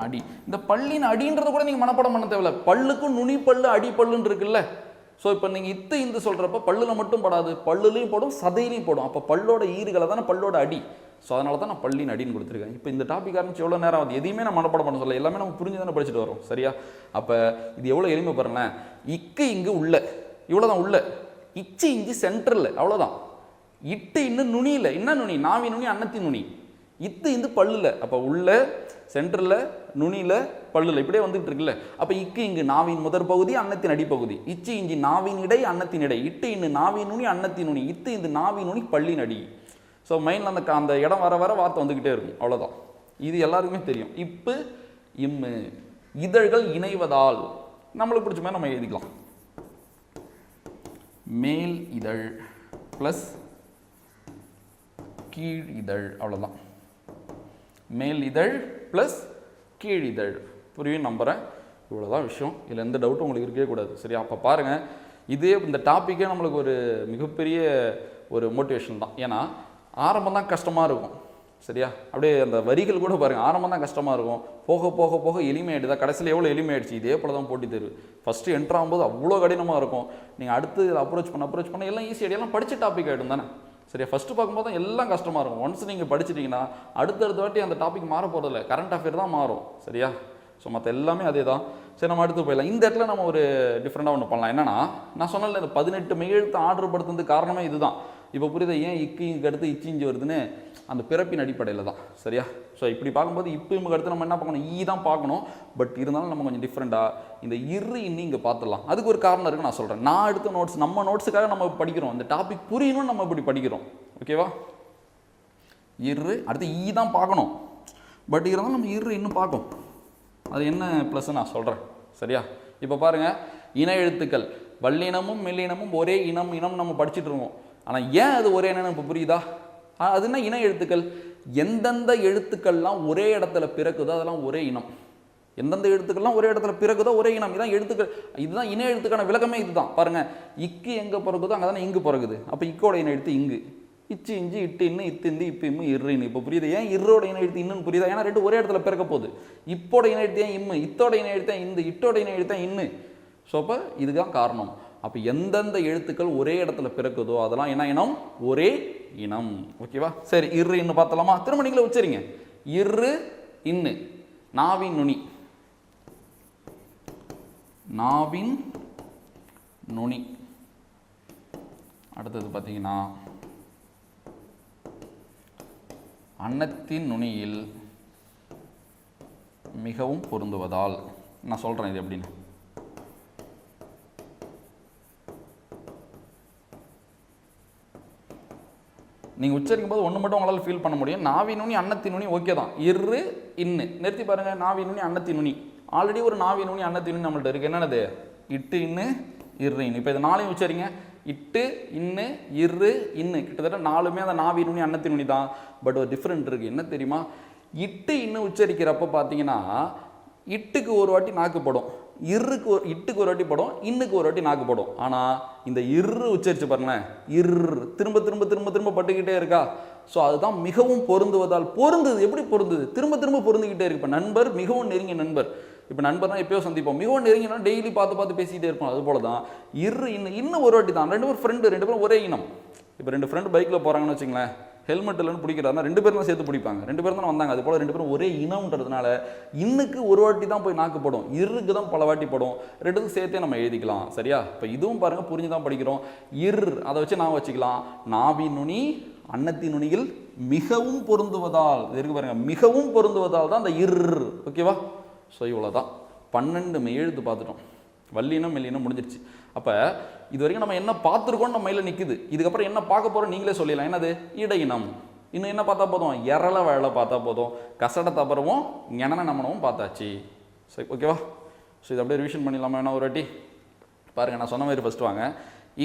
அடி. இந்த பல்லின் அடின்றத கூட நீங்கள் மனப்பாடம் பண்ண தேவையில்ல. பல்லுக்கும் நுனி பல்லு அடி பல்லுன்னு இருக்குல்ல. ஸோ இப்போ நீங்கள் இத்து இந்து சொல்கிறப்ப பல்லில் மட்டும் படாது, பல்லுலையும் போடும், சதையிலையும் போடும். அப்போ பல்லோட ஈறுகளை தானே பல்லோட அடி. ஸோ அதனால தான் நான் பல்லின் அடின்னு கொடுத்துருக்கேன். இப்போ இந்த டாபிக் ஆரம்பிச்சு எவ்வளோ நேரம் ஆகுது? எதையுமே நான் மனப்பாடம் பண்ண சொல்ல, எல்லாமே நம்ம புரிஞ்சு தானே படிச்சுட்டு வரோம். சரியா? அப்போ இது எவ்வளோ எளிமை பாருங்களேன். இக்கு இங்கு உள்ள, இவ்வளோதான் உள்ள. இச்சு இஞ்சி சென்டரில், அவ்வளோதான். இட்டு இன்னும் நுனியில், என்ன நுனி? நாவி நுனி, அன்னத்தி நுனி. இத்து இந்து பல்லுல, அப்போ உள்ள, சென்டரில், நுனியில், பல்லுல, இப்படியே வந்துட்டு இருக்குல்ல. அப்போ இக்கு இங்கு நாவின் முதற் பகுதி, அன்னத்தின் அடிப்பகுதி. இச்சு இஞ்சி நாவின் இடை, அன்னத்தின் இடை. இட்டு இன்னு நாவின் நுனி, அன்னத்தின் நுனி. இத்து இந்த நாவின் நுனி, பல்லின் அடி. ஸோ மைண்டில் அந்த இடம் வர வர வார்த்தை வந்துக்கிட்டே இருக்கும். அவ்வளோதான். இது எல்லாருக்குமே தெரியும். இப்பு இம்மு. இதழ்கள் இணைவதால் நம்மளுக்கு பிடிச்ச மாதிரி நம்ம எழுதிக்கலாம். மேல் இதழ் ப்ளஸ் கீழ் இதழ், அவ்வளோதான். மேல் இதழ் ப்ளஸ் கீழ் இதழ். புரியும் நம்புகிறேன். இவ்வளோதான் விஷயம். இதில் எந்த டவுட்டும் உங்களுக்கு இருக்கவே கூடாது. சரியா? அப்போ பாருங்கள், இதே இந்த டாப்பிக்கே நம்மளுக்கு ஒரு மிகப்பெரிய ஒரு மோட்டிவேஷன் தான். ஏன்னா ஆரம்பம் தான் கஷ்டமாக இருக்கும். சரியா? அப்படியே அந்த வரிகள் கூட பாருங்கள், ஆரம்பம் தான் கஷ்டமாக இருக்கும். போக போக போக எளிமையாயிடுதா? கடைசியில் எவ்வளோ எளிமையாயிடுச்சு. இதே போல தான் போட்டி தேர்வு. ஃபஸ்ட்டு என்ட்ரு ஆகும்போது அவ்வளோ கடினமாக இருக்கும். நீங்கள் அடுத்து அப்ரோச் பண்ண எல்லாம் ஈஸி எல்லாம் படித்த டாபிக் ஆகிடும் தானே. சரியா? ஃபஸ்ட்டு பார்க்கும்போது தான் எல்லாம் கஷ்டமாக இருக்கும். ஒன்ஸ் நீங்கள் படிச்சிட்டிங்கன்னா அடுத்தடுத்த வாட்டி அந்த டாபிக் மாற போகிறதில்ல, கரண்ட் அஃபேர் தான் மாறும். சரியா? ஸோ மற்ற எல்லாமே அதே தான். சரி, நம்ம அடுத்து போயிடலாம். இந்த இடத்துல நம்ம ஒரு டிஃப்ரெண்ட்டாக ஒன்று பண்ணலாம். என்னன்னா, நான் சொன்னல இந்த 18 மெய்யெழுத்து ஆர்டர் படுத்துறதுக்கு காரணமே இதுதான். இப்போ புரியுதா ஏன் இக்கு இங்கு அடுத்து இச்சிஞ்சி வருதுன்னு? அந்த பிறப்பின் அடிப்படையில் தான். சரியா? ஸோ இப்படி பார்க்கும்போது இப்போ இம்முக்கு அடுத்து நம்ம என்ன பார்க்கணும்? ஈ தான் பார்க்கணும். பட் இருந்தாலும் நம்ம கொஞ்சம் டிஃப்ரெண்ட்டாக இந்த இரு இன்னி இங்கே பார்த்துடலாம். அதுக்கு ஒரு காரணம் இருக்குன்னு நான் சொல்கிறேன். நான் எடுத்த நோட்ஸ், நம்ம நோட்ஸுக்காக நம்ம படிக்கிறோம். இந்த டாபிக் புரியணும்னு நம்ம இப்படி படிக்கிறோம். ஓகேவா? இரு அடுத்து ஈ தான் பார்க்கணும். பட் இருந்தாலும் நம்ம இரு இன்னும் பார்க்கும். அது என்ன ப்ளஸ்ன்னு நான் சொல்கிறேன். சரியா? இப்போ பாருங்கள், இன எழுத்துக்கள் வல்லினமும் மெல்லினமும் ஒரே இனம் நம்ம படிச்சுட்டு இருக்கோம். ஆனால் ஏன் அது ஒரே இனம் இப்போ புரியுதா? அதுனா இன எழுத்துக்கள். எந்தெந்த எழுத்துக்கள்லாம் ஒரே இடத்துல பிறக்குதோ அதெல்லாம் ஒரே இனம். எந்தெந்த எழுத்துக்கள்லாம் ஒரே இடத்துல பிறகுதோ ஒரே இனம். இதான் எழுத்துக்கள். இதுதான் இன எழுத்துக்கான விளக்கமே இதுதான். பாருங்கள், இக்கு எங்கே பிறகுதோ அங்கே தானே இங்கு பிறகுது. அப்போ இக்கோட இன எழுத்து இங்கு. இச்சு இஞ்சி இட்டு இன்னு இத்து இந்து இப்போ இம்மு இரு இன்னு. இப்போ புரியுது ஏன் இருரோட இன எழுத்து இன்னுன்னு புரியுதா? ஏன்னா ரெண்டு ஒரே இடத்துல பிறக்க போகுது. இப்போட இன எழுத்து ஏன் இம்மு, இத்தோட இன எழுத்து இந்த, இட்டோட இன எழுத்து இன்னு. ஸோ அப்போ இதுதான் காரணம். அப்போ எந்தெந்த எழுத்துக்கள் ஒரே இடத்துல பிறக்குதோ அதெல்லாம் என்ன இனம்? ஒரே இனம். ஓகேவா? சரி, இரு இன்னு பார்த்தலாமா? திரும்ப நீங்களே உச்சரிங்க. இரு இன்னு. நாவின் நுனி, நாவின் நுனி. அடுத்தது பார்த்தீங்கன்னா அன்னத்தின் நுனியில் மிகவும் பொருந்துவதால். நான் சொல்கிறேன் இது எப்படின்னு. நீங்கள் உச்சரிக்கும் போது ஒன்று மட்டும் உங்களால் ஃபீல் பண்ண முடியும். நாவின் நுனி அன்னத்தின் நுனி ஓகே தான். இரு இன்னு நிறுத்தி பாருங்கள். நாவின் நுனி அன்னத்தின் நுனி. ஆல்ரெடி ஒரு நாவின் நுனி அன்னத்தின் நுனி நம்மள்ட்ட இருக்குது. என்னது? இட்டு இன்னு இரு இன்னு. இப்போ இது நாளையும் உச்சரிங்க. இட்டு இன்னு இரு இன்னு. கிட்டத்தட்ட நாலுமே அந்த நாவின் நுனி அன்னத்தின் நுனி தான். பட் ஒரு டிஃப்ரெண்ட் இருக்குது. என்ன தெரியுமா? இட்டு இன்னு உச்சரிக்கிறப்ப பார்த்தீங்கன்னா இட்டுக்கு ஒரு வாட்டி நாக்குப்படும், இட்டுக்கு ஒரு வாட்டி படும், இன்னுக்கு ஒரு வாட்டி நாக்குப்படும். ஆனால் இந்த இரு உச்சரிச்சு பாருங்களேன், திரும்ப திரும்ப திரும்ப திரும்ப பட்டுக்கிட்டே இருக்கா. ஸோ அதுதான் மிகவும் பொருந்துவதால். பொருந்துது எப்படி பொருந்துது? திரும்ப திரும்ப பொருந்துக்கிட்டே இருக்கு. இப்போ நண்பர், மிகவும் நெருங்கிய நண்பர். இப்போ நண்பர்னா எப்பயோ சந்திப்போம். மிகவும் நெருங்கினா டெய்லி பார்த்து பேசிக்கிட்டே இருப்போம். அது போல தான் இரு இன்னும் ஒரு வாட்டி தான். ரெண்டு பேரும் ஃப்ரெண்டு, ரெண்டு பேரும் ஒரே இனம். இப்போ ரெண்டு ஃப்ரெண்டு பைக்கில் போகிறாங்கன்னு வச்சுங்களேன், ஹெல்மெட் இல்லைன்னு பிடிக்கிறாருன்னா ரெண்டு பேரும் தான் சேர்த்து பிடிப்பாங்க. ரெண்டு பேரும் தான் வந்தாங்க. அது போல் ரெண்டு பேரும் ஒரே இனம்ன்றதுனால இன்னுக்கு ஒரு வாட்டி தான் போய் நாக்குப்படும், இருக்கு தான் பல வாட்டி படும். ரெண்டுக்கும் சேர்த்தே நம்ம எழுதிக்கலாம். சரியா? இப்போ இதுவும் பாருங்கள், புரிஞ்சு தான் படிக்கிறோம். அதை வச்சு நான் வச்சுக்கலாம். நாவின் நுனி அன்னத்தின் நுனியில் மிகவும் பொருந்துவதால். இது இருக்கு பாருங்க, மிகவும் பொருந்துவதால் தான் அந்த ஓகேவா? ஸோ இவ்வளோதான். 12 மெய்யெழுத்து பார்த்துட்டோம். வல்லினம் மெல்லினம் முடிஞ்சிருச்சு. அப்போ இது வரைக்கும் நம்ம என்ன பார்த்துருக்கோம் நம்ம மையில் நிற்குது. இதுக்கப்புறம் என்ன பார்க்க போகிறோம் நீங்களே சொல்லிடலாம். என்னது? இடையினம். இன்னும் என்ன பார்த்தா போதும்? எரள வழலை பார்த்தா போதும். கசட தபரவும் ஞனன நமனவும் பார்த்தாச்சு. சரி, ஓகேவா? ஸோ இது அப்படியே ரிவிஷன் பண்ணிடலாமா? என்ன ஒரு வாட்டி பாருங்கள். நான் சொன்ன மாதிரி ஃபஸ்ட்டு வாங்க.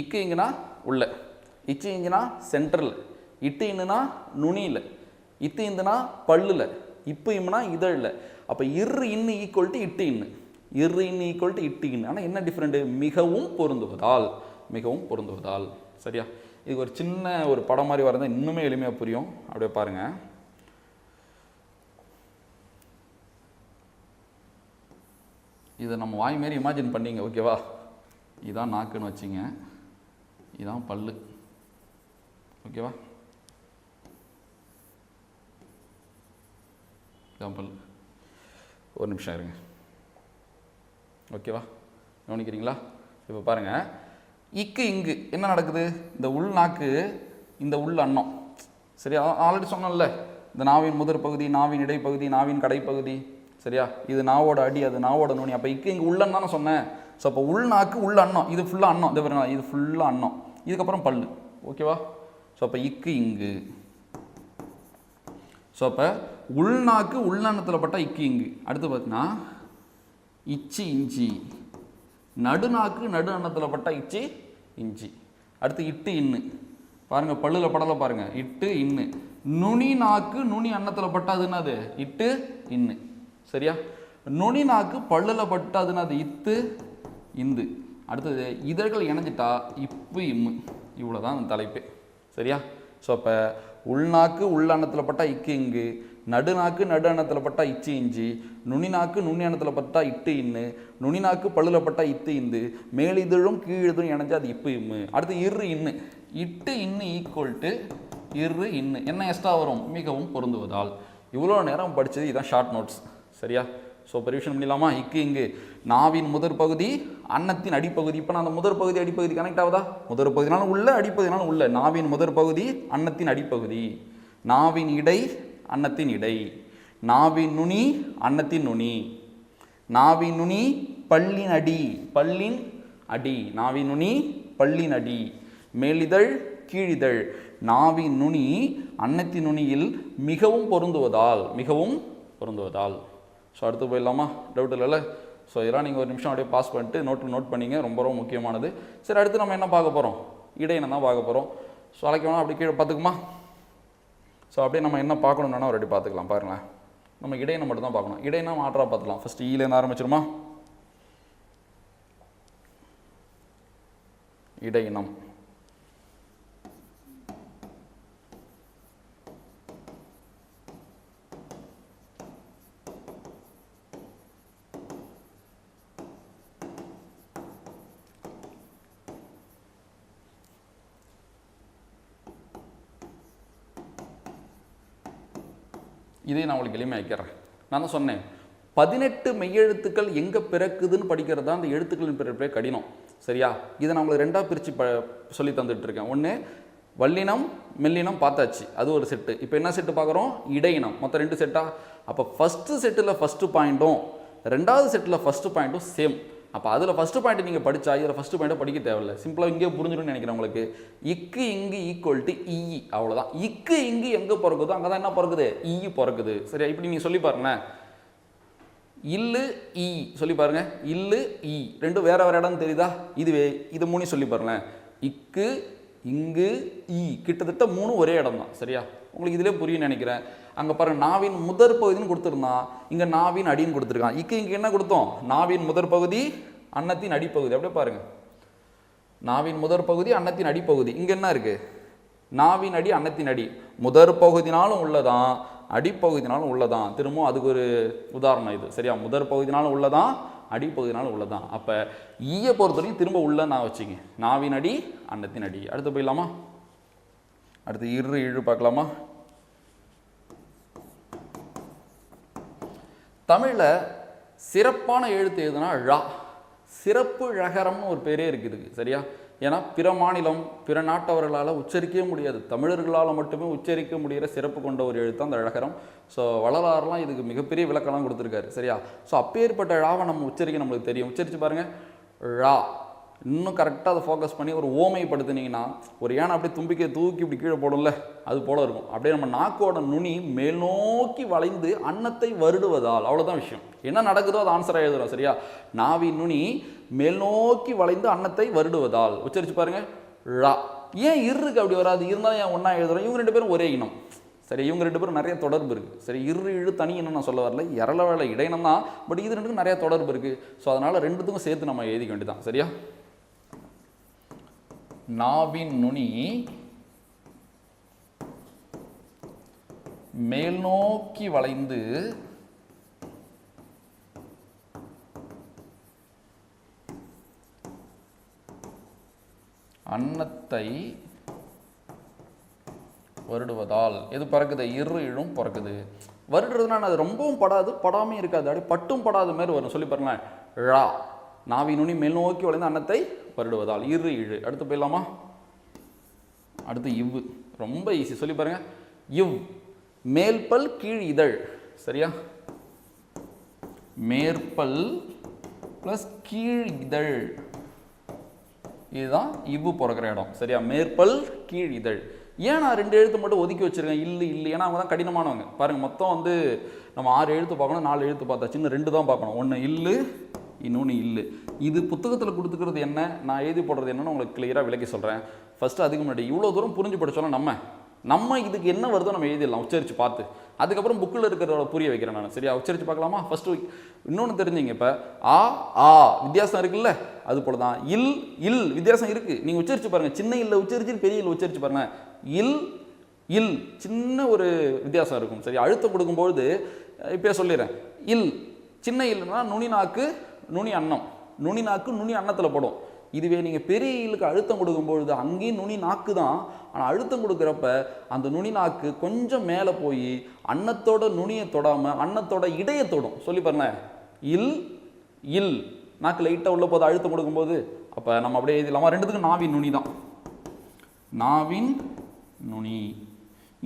இக்கு இங்குனா உள்ள, இச்சு இஞ்சுனா சென்ட்ரல், இட்டு இன்னுனா நுனியில், இத்து இந்துனா பல்லுல, இப்போ இம்னா இதழில். அப்போ இரு இன்னு ஈக்குவல் டு இட்டு இன்னு, இரு இன்னு ஈக்குவல் டு இட்டு இன்னு. ஆனால் என்ன டிஃப்ரெண்ட்டு? மிகவும் பொருந்துவதால், மிகவும் பொருந்துவதால். சரியா? இதுக்கு ஒரு சின்ன ஒரு படம் மாதிரி வரதா இன்னுமே எளிமையாக புரியும். அப்படியே பாருங்கள். இதை நம்ம வாய் மாரி இமேஜின் பண்ணிங்க, ஓகேவா? இதான் நாக்குன்னு வச்சிங்க, இதான் பல்லு, ஓகேவா? இதான் பல்லு. ஒரு நிமிஷம் இருங்க, ஓகேவா? கவனிக்கிறீங்களா? இப்போ பாருங்கள், இக்கு இங்கு என்ன நடக்குது? இந்த உள் நாக்கு, இந்த உள் அன்னம், சரியா? ஆல்ரெடி சொன்னோம்ல, இந்த நாவின் முதற் பகுதி, நாவின் இடைப்பகுதி, நாவின் கடைப்பகுதி, சரியா? இது நாவோட அடி, அது நாவோட நுனி. அப்போ இக்கு இங்கே உள்ளன்னு தானே சொன்னேன். ஸோ அப்போ உள் நாக்கு உள்ள அன்னம், இது ஃபுல்லாக அன்னம், இது பாருங்க, இது ஃபுல்லாக அன்னம், இதுக்கப்புறம் பல்லு, ஓகேவா? ஸோ அப்போ இக்கு இங்கு. ஸோ அப்போ உள்நாக்கு உள்ளன்னத்தில் பட்டா இக்கு இங்கு. அடுத்து பார்த்தீங்கன்னா இச்சி இஞ்சி, நடுநாக்கு நடு அன்னத்தில் பட்டா இச்சி இஞ்சி. அடுத்து இட்டு இன்னு, பாருங்க பல்லுல படலை பாருங்க, இட்டு இன்னு. நுனி நாக்கு நுனி அன்னத்தில் பட்டா அது என்னது? இட்டு இன்னு, சரியா? நுனி நாக்கு பல்லுல பட்டா அது என்னது? இத்து இந்து. அடுத்தது இதழ்கள் இணைஞ்சிட்டா இப்பு இம்மு. இவ்வளோதான் அந்த தலைப்பு, சரியா? ஸோ அப்போ உள்நாக்கு உள்ளன்னத்தில் பட்டா இக்கு இங்கு, நடுநாக்கு நடு அன்னத்தில் பட்டா இச்சி இஞ்சி, நுனிநாக்கு நுண்ணி அன்னத்தில் பட்டா இட்டு இன்னு, நுனிநாக்கு பல்லுல பட்டா இத்து இந்து, மேலிதழும் கீழிதழும் இணைஞ்சா அது இப்பு இம்மு. அடுத்து இரு இன்னு, இட்டு இன்னு ஈக்குவல் டு இரு இன்னு. என்ன எக்ஸ்ட்ரா வரும்? மிகவும் பொருந்துவதால். இவ்வளோ நேரம் படித்தது இதுதான் ஷார்ட் நோட்ஸ், சரியா? ஸோ பரிவிஷன் பண்ணிடலாமா? இக்கு இங்கு நாவின் முதற் பகுதி, அன்னத்தின் அடிப்பகுதி. இப்போ நான் அந்த முதற் பகுதி அடிப்பகுதி கனெக்ட் ஆகுதா? முதற் பகுதினாலும் உள்ள, அடிப்பகுதினாலும் உள்ள. நாவின் முதற் பகுதி, அன்னத்தின் அடிப்பகுதி. நாவின் இடை, அன்னத்தின் இடை. நாவின் நுனி, அன்னத்தின் நுனி. நாவின் நுனி, பல்லின் அடி, பல்லின் அடி. நாவின் நுனி, பல்லின் அடி. மேலிதழ், கீழிதழ். நாவின் நுனி அன்னத்தின் நுனியில் மிகவும் பொருந்துவதால், மிகவும் பொருந்துவதால். ஸோ அடுத்து போயிடலாமா? டவுட் இல்லைல்ல? ஸோ இதெல்லாம் நீங்கள் ஒரு நிமிஷம் அப்படியே பாஸ் பண்ணிட்டு நோட் பண்ணிங்க, ரொம்ப ரொம்ப முக்கியமானது. சரி, அடுத்து நம்ம என்ன பார்க்க போகிறோம்? இடையினம் தான் பார்க்க போகிறோம். ஸோ அழைக்க வேணாம், அப்படி கீழே பார்த்துக்குமா? ஸோ அப்படியே நம்ம என்ன பார்க்கணுன்னா ஒரு வாட்டி பார்த்துக்கலாம். பாருங்களேன், நம்ம இடையினம் மட்டும் தான் பார்க்கணும். இடையினம் ஆர்டராக பார்த்துக்கலாம். ஃபஸ்ட்டு ஈலேருந்து ஆரம்பிச்சிருமா? இடையினம். இதை நான் உங்களுக்கு எளிமையாக்கிறேன். நான் தான் சொன்னேன், 18 மெய்யெழுத்துக்கள் எங்கே பிறக்குதுன்னு படிக்கிறது தான் அந்த எழுத்துக்களின் பிறப்பே கடினம், சரியா? இதை நான் உங்களுக்கு ரெண்டாக பிரித்து சொல்லி தந்துட்டுருக்கேன். ஒன்று வல்லினம், மெல்லினம் பார்த்தாச்சு, அது ஒரு செட்டு. இப்போ என்ன செட்டு பார்க்குறோம்? இடையினம். மொத்தம் 2 செட்டா? அப்போ ஃபஸ்ட்டு செட்டில் ஃபஸ்ட்டு பாயிண்ட்டும் ரெண்டாவது செட்டில் ஃபஸ்ட்டு பாயிண்ட்டும் சேம். அப்போ அதில் ஃபஸ்ட்டு பாயிண்ட் நீங்கள் படித்தா இதில் ஃபஸ்ட்டு பாயிண்ட்டை படிக்க தேவையில்லை. சிம்பிளாக இங்கே புரிஞ்சிடும்னு நினைக்கிறேன் உங்களுக்கு. இக்கு இங்கு ஈக்குவல் டு இ, அவ்வளோதான். இக்கு இங்கு எங்கே பிறக்குதோ அங்கே தான் என்ன பிறக்குது? இ பிறக்குது, சரியா? இப்படி நீங்கள் சொல்லி பாருங்களேன். இல்லு இ சொல்லி பாருங்க. இல்லு இ ரெண்டும் வேற வேற இடம் தெரியுதா? இதுவே இது 3 சொல்லி பாருங்களேன். இக்கு இங்கு இ கிட்டத்தட்ட 3 ஒரே இடம் தான், சரியா? உங்களுக்கு இதிலே புரியும் நினைக்கிறேன். அங்கே பாருங்க, நாவின் முதற் பகுதின்னு கொடுத்துருந்தான், இங்கே நாவின் அடின்னு கொடுத்துருக்கான். இக்கு இங்கே என்ன கொடுத்தோம்? நாவின் முதற் பகுதி, அன்னத்தின் அடிப்பகுதி. அப்படியே பாருங்க, நாவின் முதற் பகுதி, அன்னத்தின் அடிப்பகுதி. இங்கே என்ன இருக்கு? நாவின் அடி, அன்னத்தின் அடி. முதற் பகுதினாலும் உள்ளதான், அடிப்பகுதினாலும் உள்ளதான். திரும்பவும் அதுக்கு ஒரு உதாரணம் இது, சரியா? முதற் பகுதினாலும் உள்ளதான், அடிப்பகுதினாலும் உள்ளதான். அப்போ ஈய பொறுத்தவரைக்கும் திரும்ப உள்ள நான் வச்சுங்க, நாவின் அடி, அன்னத்தின் அடி. அடுத்து போயிடலாமா? அடுத்து இரு இழு பார்க்கலாமா? தமிழில் சிறப்பான எழுத்து எதுனா ழா. சிறப்பு ழகரம்னு ஒரு பேரே இருக்குது, சரியா? ஏன்னா பிற மாநிலம், பிற நாட்டவர்களால் உச்சரிக்கவே முடியாது, தமிழர்களால் மட்டுமே உச்சரிக்க முடிகிற சிறப்பு கொண்ட ஒரு எழுத்து அந்த ழகரம். ஸோ வள்ளலாரெலாம் இதுக்கு மிகப்பெரிய விளக்கம்லாம் கொடுத்துருக்காரு, சரியா? ஸோ அப்பேற்பட்ட ழாவை நம்ம உச்சரிக்க நம்மளுக்கு தெரியும். உச்சரித்து பாருங்கள், ழா. இன்னும் கரெக்டாக அதை ஃபோக்கஸ் பண்ணி ஒரு ஓமைப்படுத்தினீங்கன்னா, ஒரு யானை அப்படியே தும்பிக்கை தூக்கி இப்படி கீழே போடும்ல, அது போல இருக்கும். அப்படியே நம்ம நாக்கோட நுனி மேல் நோக்கி வளைந்து அன்னத்தை வருடுவதால், அவ்வளோதான் விஷயம். என்ன நடக்குதோ அது ஆன்சராக எழுதுறோம், சரியா? நாவின் நுனி மேல் நோக்கி வளைந்து அன்னத்தை வருடுவதால். உச்சரித்து பாருங்க, ழா. ஏன் இருக்கு அப்படி வராது? இருந்தாலும் ஏன் ஒன்றா எழுதுறோம்? இவங்க 2 பேரும் ஒரே இனம், சரி? இவங்க 2 பேரும் நிறைய தொடர்பு இருக்குது, சரி? இழு தனி இனம் நான் சொல்ல வரல, இரளவேளை இடையினம் தான், பட் இது 2க்கும் நிறைய தொடர்பு இருக்குது. ஸோ அதனால் 2த்துக்கும் சேர்த்து நம்ம எழுதிக்க வேண்டியதான், சரியா? நாவின் நுனி மேல் நோக்கி வளைந்து அன்னத்தை வருடுவதால் எது பறக்குது? இரு இழும் பறக்குது. வருடுறதுனா அது ரொம்பவும் படாது, படாமே இருக்காது, அப்படியே பட்டும் படாத மாதிரி வரும். சொல்லி பாருங்களேன். ழா, நாவி நுனி மேல் நோக்கி வளைந்து அன்னத்தை வருடுவதால், இரு இழு. அடுத்து போயிடலாமா? அடுத்து இவ்வு, ரொம்ப ஈஸி. சொல்லி பாருங்க. இவ், மேல்பல் கீழ் இதழ். சரியா? மேற்பல் பிளஸ் கீழ் இதழ், இதுதான் இவ்வு பிறக்கிற இடம். சரியா? மேற்பல் கீழ் இதழ். ஏன் நான் 2 எழுத்து மட்டும் ஒதுக்கி வச்சிருக்கேன்? இல்லை இல்லை, ஏன்னா அவங்க தான் கடினமானவங்க. பாருங்க, மொத்தம் வந்து நம்ம 6 எழுத்து பார்க்கணும், 4 எழுத்து பார்த்தா சின்ன 2 தான் பார்க்கணும். ஒன்று இல்லு, இன்னொன்று இல்லை. இது புத்தகத்தில் கொடுத்துக்கிறது என்ன, நான் எழுதி போடுறது என்னன்னு உங்களுக்கு கிளியராக விளக்கி சொல்கிறேன். ஃபஸ்ட்டு அதுக்கு முன்னாடி இவ்வளோ தூரம் புரிஞ்சு படிச்சோன்னா நம்ம இதுக்கு என்ன வருதோ நம்ம எழுதிடலாம் உச்சரித்து பார்த்து. அதுக்கப்புறம் புக்கில் இருக்கிறதோட புரிய வைக்கிறேன் நான். சரியா? உச்சரித்து பார்க்கலாமா? ஃபஸ்ட்டு இன்னொன்று தெரிஞ்சுங்க. இப்போ ஆ ஆ வித்தியாசம் இருக்குல்ல, அது போல தான் இல் இல் வித்தியாசம் இருக்குது. நீங்கள் உச்சரித்து பாருங்கள். சின்ன இல்லை உச்சரிச்சு பெரிய இல்லை உச்சரித்து பாருங்கள். இல் இல் சின்ன ஒரு வித்தியாசம் இருக்கும். சரி? அழுத்தம் கொடுக்கும்பொழுது இப்போ சொல்லிடுறேன். இல் சின்ன இல்லைன்னா நுனி நாக்கு நுனி அன்னம், நுனி நாக்கு நுனி அன்னத்தில் படும். இதுவே நீங்கள் பெரிய இலுக்கு அழுத்தம் கொடுக்கும்பொழுது அங்கேயும் நுனி நாக்கு தான், ஆனால் அழுத்தம் கொடுக்குறப்ப அந்த நுனி நாக்கு கொஞ்சம் மேலே போய் அன்னத்தோட நுனியை தொடாமல் அன்னத்தோட இடையை தொடும். சொல்லி பாருங்களேன். இல் இல் நாக்கு லைட்டாக உள்ள போது அழுத்தம் கொடுக்கும்போது. அப்போ நம்ம அப்படியே எழுதிடலாமா? ரெண்டுத்துக்கும் நாவின் நுனி தான். நாவின் நுனி.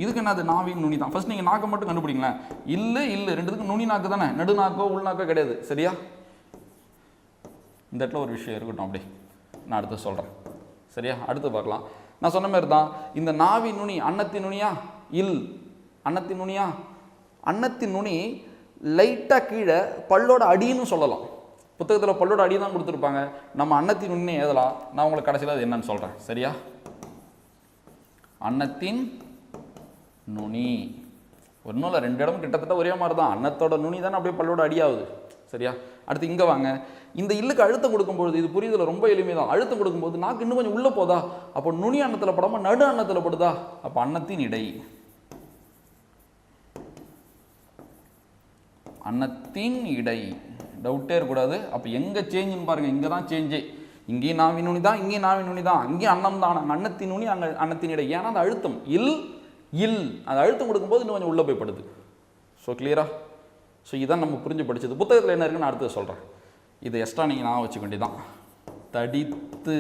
இதுக்கு என்னது? நாவின் நுனி தான். ஃபர்ஸ்ட் நீங்கள் நாக்கை மட்டும் கண்டுபிடிங்களேன். இல்லை இல்லை ரெண்டுத்துக்கும் நுனி நாக்கு தானே, நடுநாக்கோ உள்நாக்கோ கிடையாது. சரியா? இந்த இடத்துல ஒரு விஷயம் இருக்கட்டும், அப்படி நான் அடுத்து சொல்கிறேன். சரியா? அடுத்து பார்க்கலாம். நான் சொன்ன மாதிரி தான் இந்த நாவின் நுனி அன்னத்தின் நுனியா, இல் அன்னத்தின் நுனியா, அன்னத்தின் நுனி லைட்டாக கீழே பல்லோட அடின்னு சொல்லலாம். புத்தகத்தில் பல்லோட அடி தான் கொடுத்துருப்பாங்க, நம்ம அன்னத்தின் நுனி எழுதலாம். நான் உங்களுக்கு கடைசியில் அது என்னன்னு சொல்கிறேன். சரியா? அன்னத்தின் நுனி. ஒன்றும் இல்லை, 2 இடம் கிட்டத்தட்ட ஒரே மாதிரி தான். அன்னத்தோட நுனி தானே அப்படியே பல்லோட அடியாகுது. சரியா? அடுத்து இங்கே வாங்க. இந்த இல்லுக்கு அழுத்தம் கொடுக்கும்போது இது புரியுதில் ரொம்ப எளிமை தான். அழுத்தம் கொடுக்கும்போது நாக்கு இன்னும் கொஞ்சம் உள்ளே போதா, அப்போ நுனி அன்னத்தில் படாமல் நடு அன்னத்தில் படுதா, அப்போ அன்னத்தின் இடை. அன்னத்தின் இடை. டவுட்டே இருக்கக்கூடாது. அப்போ எங்கே சேஞ்சுன்னு பாருங்கள். இங்கே தான் சேஞ்சே. இங்கேயும் நாவின் நுனி தான், இங்கேயும் நாவின் நுனி தான், இங்கேயும் அன்னம் தான். அன்னத்தின் நுனி, அங்கே அன்னத்தின் இடை. ஏன்னா அந்த அழுத்தம் இல் இல், அந்த அழுத்தம் கொடுக்கும்போது இன்னும் கொஞ்சம் உள்ளே போய் படுது. ஸோ கிளியரா? ஸோ இதான் நம்ம புரிஞ்சு படித்தது. புத்தகத்தில் என்ன இருக்குன்னு அடுத்தது சொல்கிறேன். இதை எக்ஸ்ட்ரா நீங்கள் நான் வச்சுக்க வேண்டியதான். தடித்து,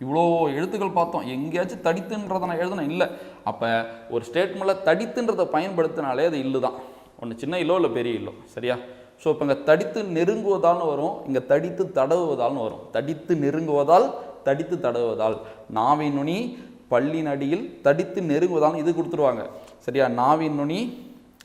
இவ்வளோ எழுத்துக்கள் பார்த்தோம், எங்கேயாச்சும் தடித்துன்றதை நான் எழுதணும் இல்லை. அப்போ ஒரு ஸ்டேட்மெண்ட்டில் தடித்துன்றதை பயன்படுத்தினாலே அது இல்லு தான். ஒன்று சின்ன இல்லோ இல்லை பெரிய இல்லோ. சரியா? ஸோ இப்போ இங்கே தடித்து நெருங்குவதால்னு வரும், இங்கே தடித்து தடவுவதால்னு வரும். தடித்து நெருங்குவதால், தடித்து தடவுவதால். நாவின் நுனி பல்லின் அடியில் தடித்து நெருங்குவதால் இது கொடுத்துருவாங்க. சரியா? நாவின் நுனி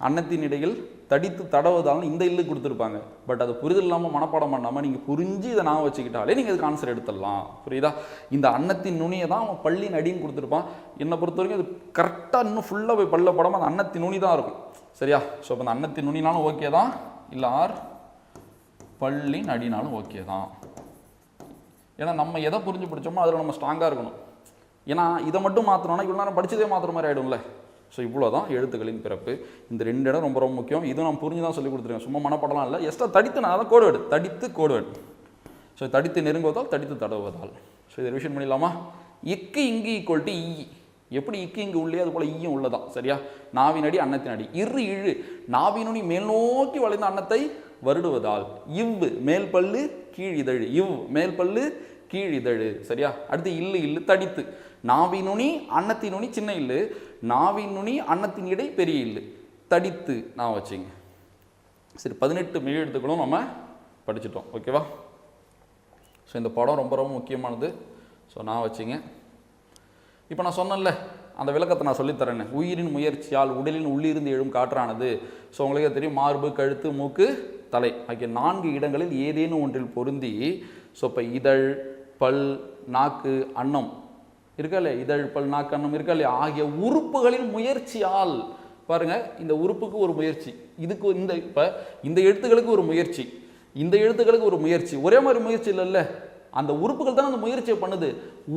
அன்னத்தின் இடையில் தடித்து தடவுவதால்னு இந்த இல்லு கொடுத்துருப்பாங்க. பட் அது புரிதல் இல்லாமல் மனப்பாடம் பண்ணாமல் நீங்கள் புரிஞ்சு இதை நான் வச்சுக்கிட்டாலே நீங்கள் இதுக்கு ஆன்சர் எடுத்துடலாம். புரியுதா? இந்த அன்னத்தின் நுனியை தான் அவன் பல்லின் அடின்னு கொடுத்துருப்பான். என்னை பொறுத்த வரைக்கும் அது கரெக்டாக இன்னும் ஃபுல்லாக போய் பல்ல படாமல் அந்த அன்னத்தின் நுனி தான் இருக்கும். சரியா? ஸோ அப்போ அந்த அன்னத்தின் நுனினாலும் ஓகே தான், இல்லை ஆர் பல்லின் அடினாலும் ஓகே தான். ஏன்னா நம்ம எதை புரிஞ்சு பிடிச்சோமோ அதில் நம்ம ஸ்ட்ராங்காக இருக்கணும். ஏன்னா இதை மட்டும் மாற்றணும்னா இவ்வளோ நேரம் படித்ததே மாற்றுற மாதிரி ஆகிடும்ல. ஸோ இவ்வளோ தான் எழுத்துக்களின் பிறப்பு. இந்த 2 இடம் ரொம்ப ரொம்ப முக்கியம். இதுவும் நான் புரிஞ்சு தான் சொல்லி கொடுத்துருக்கேன், சும்மா மனப்படலாம் இல்லை. எக்ஸ்ட்ரா தடித்து நான் தான் கோடுவேடு, தடித்து கோடுவேடு. ஸோ தடித்து நெருங்குவதால், தடித்து தடவுவதால். ஸோ இதை ரிவிஷன் பண்ணிடலாமா? இக்கு இங்கு ஈக்குவல் டு இ. எப்படி இக்கு இங்கு உள்ளே அது போல் ஈயும் உள்ளதான். சரியா? நாவின் அடி அன்னத்தின் அடி. இரு இழு, நாவின் நுனி மேல் நோக்கி வளைந்த அன்னத்தை வருடுவதால். இவ் மேல் பல்லு கீழ் இதழ். இவ் மேல் பல்லு கீழ் இதழ். சரியா? அடுத்து இல்லு இல்லு தடித்து. நாவின் நுனி அன்னத்தின் நுனி சின்ன இல்லு, நாவின் நுனி அன்னத்தின் இடை பெரிய இல்லு. தடித்து நான் வச்சுங்க. சரி, 18 மெய் எழுத்துக்களும் நம்ம படிச்சுட்டோம். ஓகேவா? ஸோ இந்த படம் ரொம்ப ரொம்ப முக்கியமானது. ஸோ நான் வச்சுங்க. இப்போ நான் சொன்னேன்ல அந்த விளக்கத்தை நான் சொல்லித்தரேன்னு. உயிரின் முயற்சியால் உடலின் உள்ளிருந்து எழும் காற்றானது. ஸோ உங்களுக்கே தெரியும், மார்பு கழுத்து மூக்கு தலை ஆகிய 4 இடங்களில் ஏதேனும் ஒன்றில் பொருந்தி. ஸோ இப்போ இதழ் பல் நாக்கு அன்னம் இருக்கா இல்லையா, இதழ் பல் நாக்கு அன்னம் இருக்கா இல்லையா, ஆகிய உறுப்புகளின் முயற்சியால். பாருங்க, இந்த உறுப்புக்கு ஒரு முயற்சி, இதுக்கு இந்த இப்போ இந்த எழுத்துக்களுக்கு ஒரு முயற்சி, இந்த எழுத்துக்களுக்கு ஒரு முயற்சி, ஒரே மாதிரி முயற்சி இல்லைல்ல. அந்த உறுப்புகள் தான் அந்த முயற்சியை பண்ணுது.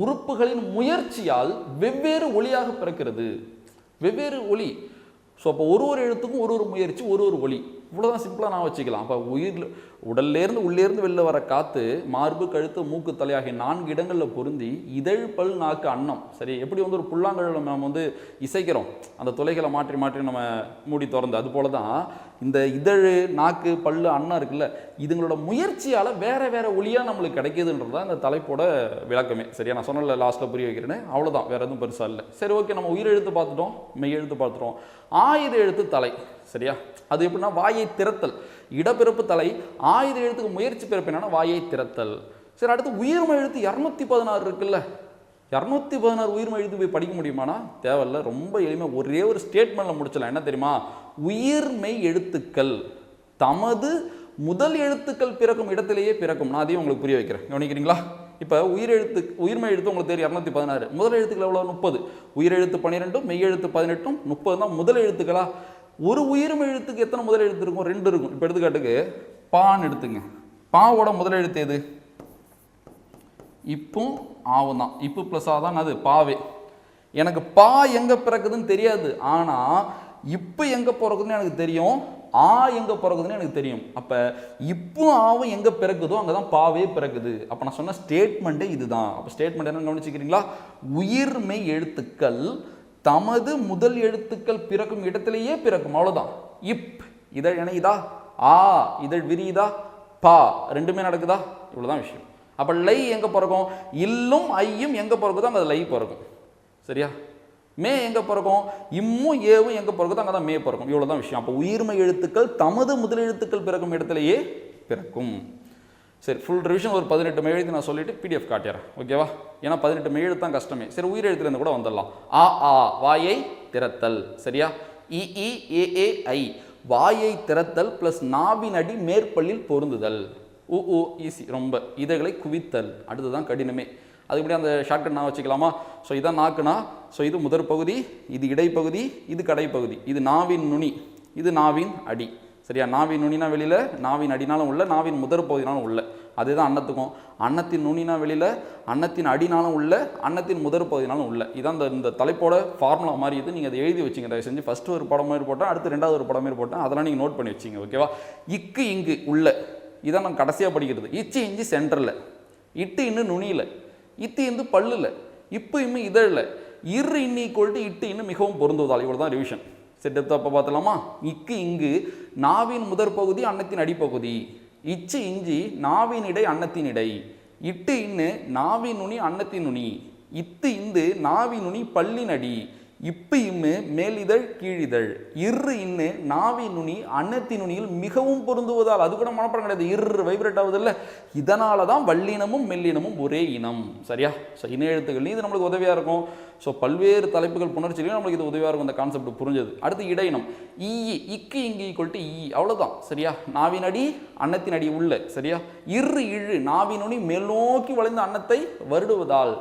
உறுப்புகளின் முயற்சியால் வெவ்வேறு ஒளியாக பிறக்கிறது. வெவ்வேறு ஒளி. ஸோ அப்போ ஒரு எழுத்துக்கும் ஒரு முயற்சி, ஒரு ஒலி. இவ்வளோதான் சிம்பிளாக நான் வச்சுக்கலாம். அப்போ உடல்லேருந்து உள்ளேருந்து வெளில வர காற்று மார்பு, கழுத்து, மூக்கு, தலை ஆகிய 4 இடங்களில் பொருந்தி இதழ், பல், நாக்கு, அன்னம். சரி, எப்படி வந்து ஒரு புல்லாங்கல் நம்ம வந்து இசைக்கிறோம், அந்த துளைகளை மாற்றி மாற்றி நம்ம மூடி திறந்து, அது போல தான் இந்த இதழ், நாக்கு, பல்லு, அன்னம் இருக்குல்ல, இதுங்களோட முயற்சியால் வேற வேற ஒளியாக நம்மளுக்கு கிடைக்கிதுன்றது தான் இந்த தலைப்போட விளக்கமே. சரியா, நான் சொன்னல லாஸ்ட்டில் புரிய வைக்கிறேன்னு, அவ்வளோதான், வேற எதுவும் பெருசாக இல்லை. சரி, ஓகே, நம்ம உயிரெழுத்து பார்த்துட்டோம், மெய் எழுத்து பார்த்துட்டோம். ஆயுத எழுத்து தலை. சரியா, அது எப்படின்னா வாயை திறத்தல். இடப்பிறப்பு தலை, ஆயுத எழுத்துக்கு முயற்சி பிறப்பு என்னன்னா வாயை திறத்தல். சரி, அடுத்து உயிர்மை எழுத்து 216 இருக்குல்ல, 216 உயிர்மை எழுத்து போய் படிக்க முடியுமானா தேவையில்ல, ரொம்ப எளிமை. ஒரே ஒரு ஸ்டேட்மெண்ட்ல முடிச்சலாம். என்ன தெரியுமா? உயிர்மெய் எழுத்துக்கள் தமது முதல் எழுத்துக்கள் பிறக்கும் இடத்திலேயே பிறக்கும். நான் அதையும் உங்களுக்கு புரிய வைக்கிறேன், கவனிக்கிறீங்களா? இப்போ உயிர்மெய் எழுத்து உங்களுக்கு தெரியும் 216, முதல் எழுத்துக்கள் எவ்வளோ? 30. உயிரெழுத்து 12, மெய் எழுத்து 18, 30 தான் முதல் எழுத்துக்களா? ஒரு உயிர்மெய் எழுத்துக்கு எத்தனை முதல் எழுத்து இருக்கும்? 2 இருக்கும். இப்போ எடுத்துக்காட்டுக்கு பான்னு எடுத்துங்க. பாவோட முதல் எழுத்து எது? இப்பும் ஆவும் தான். இப்பு பிளஸ் ஆ தான் அது பாவே. எனக்கு பா எங்க பிறக்குதுன்னு தெரியாது, ஆனா இப்பு எங்க பிறக்குதுன்னு எனக்கு தெரியும், ஆ எங்க பிறக்குதுன்னு எனக்கு தெரியும். அப்ப இப்பும் ஆவும் எங்க பிறக்குதோ அங்கதான் பாவே பிறக்குது. அப்ப நான் சொன்ன ஸ்டேட்மெண்ட்டே இதுதான். அப்ப ஸ்டேட்மெண்ட் என்ன கவனிச்சுக்கிறீங்களா? உயிர்மெய் எழுத்துக்கள் தமது முதல் எழுத்துக்கள் பிறக்கும் இடத்திலேயே பிறக்கும். அவ்வளவுதான். இப் இதழ் இணையுதா, ஆ இதழ் விரியுதா, பா ரெண்டுமே நடக்குதா, இவ்வளவுதான் விஷயம். அப்ப லை எங்க பிறக்கும்? இல்லும் ஐயும் எங்க பிறக்குதோ அங்க லை பிறக்கும். சரியா? மே எங்க பிறக்கும்? இம்மும் ஏவும் எங்க பிறக்குதோ அங்கதான் மே பிறக்கும். இவ்வளவுதான் விஷயம். அப்ப உயிர்மெய் எழுத்துக்கள் தமது முதல் எழுத்துக்கள் பிறக்கும் இடத்திலேயே பிறக்கும். சரி, ஃபுல் ரிவிஷன் ஒரு 18 மெய் நான் சொல்லிட்டு பிடிஎஃப் காட்டிடுறேன், ஓகேவா? ஏன்னா 18 மெய் எழுத்து தான் கஷ்டமே. சரி, உயிரெழுத்துலேருந்து கூட வந்துடலாம். ஆ ஆ வாயை திறத்தல். சரியா? இ இ ஏ ஏ ஐ வாயை திறத்தல் பிளஸ் நாவின் அடி மேற்பல்லில் பொருந்துதல். உ உ ஈஸி ரொம்ப. இதழ்களை குவித்தல் அடுத்துதான் கடினமே. அதுக்கு முன்னாடி அந்த ஷார்ட்கட் நான் வச்சுக்கலாமா? ஸோ இதான் நாக்குனா, ஸோ இது முதற் பகுதி, இது இடைப்பகுதி, இது கடைப்பகுதி, இது நாவின் நுனி, இது நாவின் அடி. சரியா? நாவின் நுனினா வெளியில், நாவின் அடினாலும் உள்ள, நாவின் முதற் பகுதினாலும் உள்ள. அதுதான் அன்னத்துக்கும். அன்னத்தின் நுனினா வெளியில், அன்னத்தின் அடினாலும் உள்ள, அன்னத்தின் முதற் பகுதினாலும் உள்ள. இதான் இந்த தலைப்போட ஃபார்முலா மாதிரி இது. நீங்கள் அதை எழுதி வச்சிங்க தயவு செஞ்சு. ஃபஸ்ட்டு ஒரு படம் மாதிரி போட்டேன், அடுத்து 2வது ஒரு படம் மாதிரி போட்டேன், அதெல்லாம் நீங்கள் நோட் பண்ணி வச்சிங்க, ஓகேவா? இக்கு இங்கு உள்ள, இதான் நான் கடைசியாக படிக்கிறது. இச்சு இஞ்சி சென்டரில், இட்டு இன்னும் நுனியில், இத்து இந்து பல்லுல, இப்பு இம்மு இதழில், இரு இன்னி கொல்ட்டு இட்டு இன்னும் மிகவும் பொருந்துவதால். இவ்வளோ தான் ரிவிஷன். சரி, டெப்த் அப்போ பார்த்தலாமா? இக்கு இங்கு நாவின் முதற் பகுதி, அன்னத்தின் அடிப்பகுதி. இச்சு இஞ்சி நாவின் இடை, அன்னத்தின் இடை. இட்டு இன்னு நாவின் நுனி, அன்னத்தின் நுனி. இத்து இந்து நாவின் நுனி, பல்லின் அடி. இப்பு இம்மு மேலிதழ், கீழிதழ். இரு இன்னு நாவின் நுனி, அன்னத்தின் நுனியில் மிகவும் பொருந்துவதால். அது கூட மனப்பாடம் கிடையாது, இரு வைப்ரேட் ஆகுது இல்லை? இதனால தான் வல்லினமும் மெல்லினமும் ஒரே இனம். சரியா? ஸோ இன எழுத்துக்கள் இது நம்மளுக்கு உதவியாக இருக்கும். ஸோ பல்வேறு தலைப்புகள் புணர்ச்சிலையும் நம்மளுக்கு இது உதவியாக இருக்கும். இந்த கான்செப்ட் புரிஞ்சது. அடுத்து இடையினம். ஈ இக்கு இங்கு ஈக்குவல் டு ஈ. அவ்வளோதான். சரியா? நாவின் அடி, அன்னத்தின் அடி உள்ள. சரியா? இரு இழு நாவின் நுனி மேல் நோக்கி வளைந்த அன்னத்தை வருடுவதால்.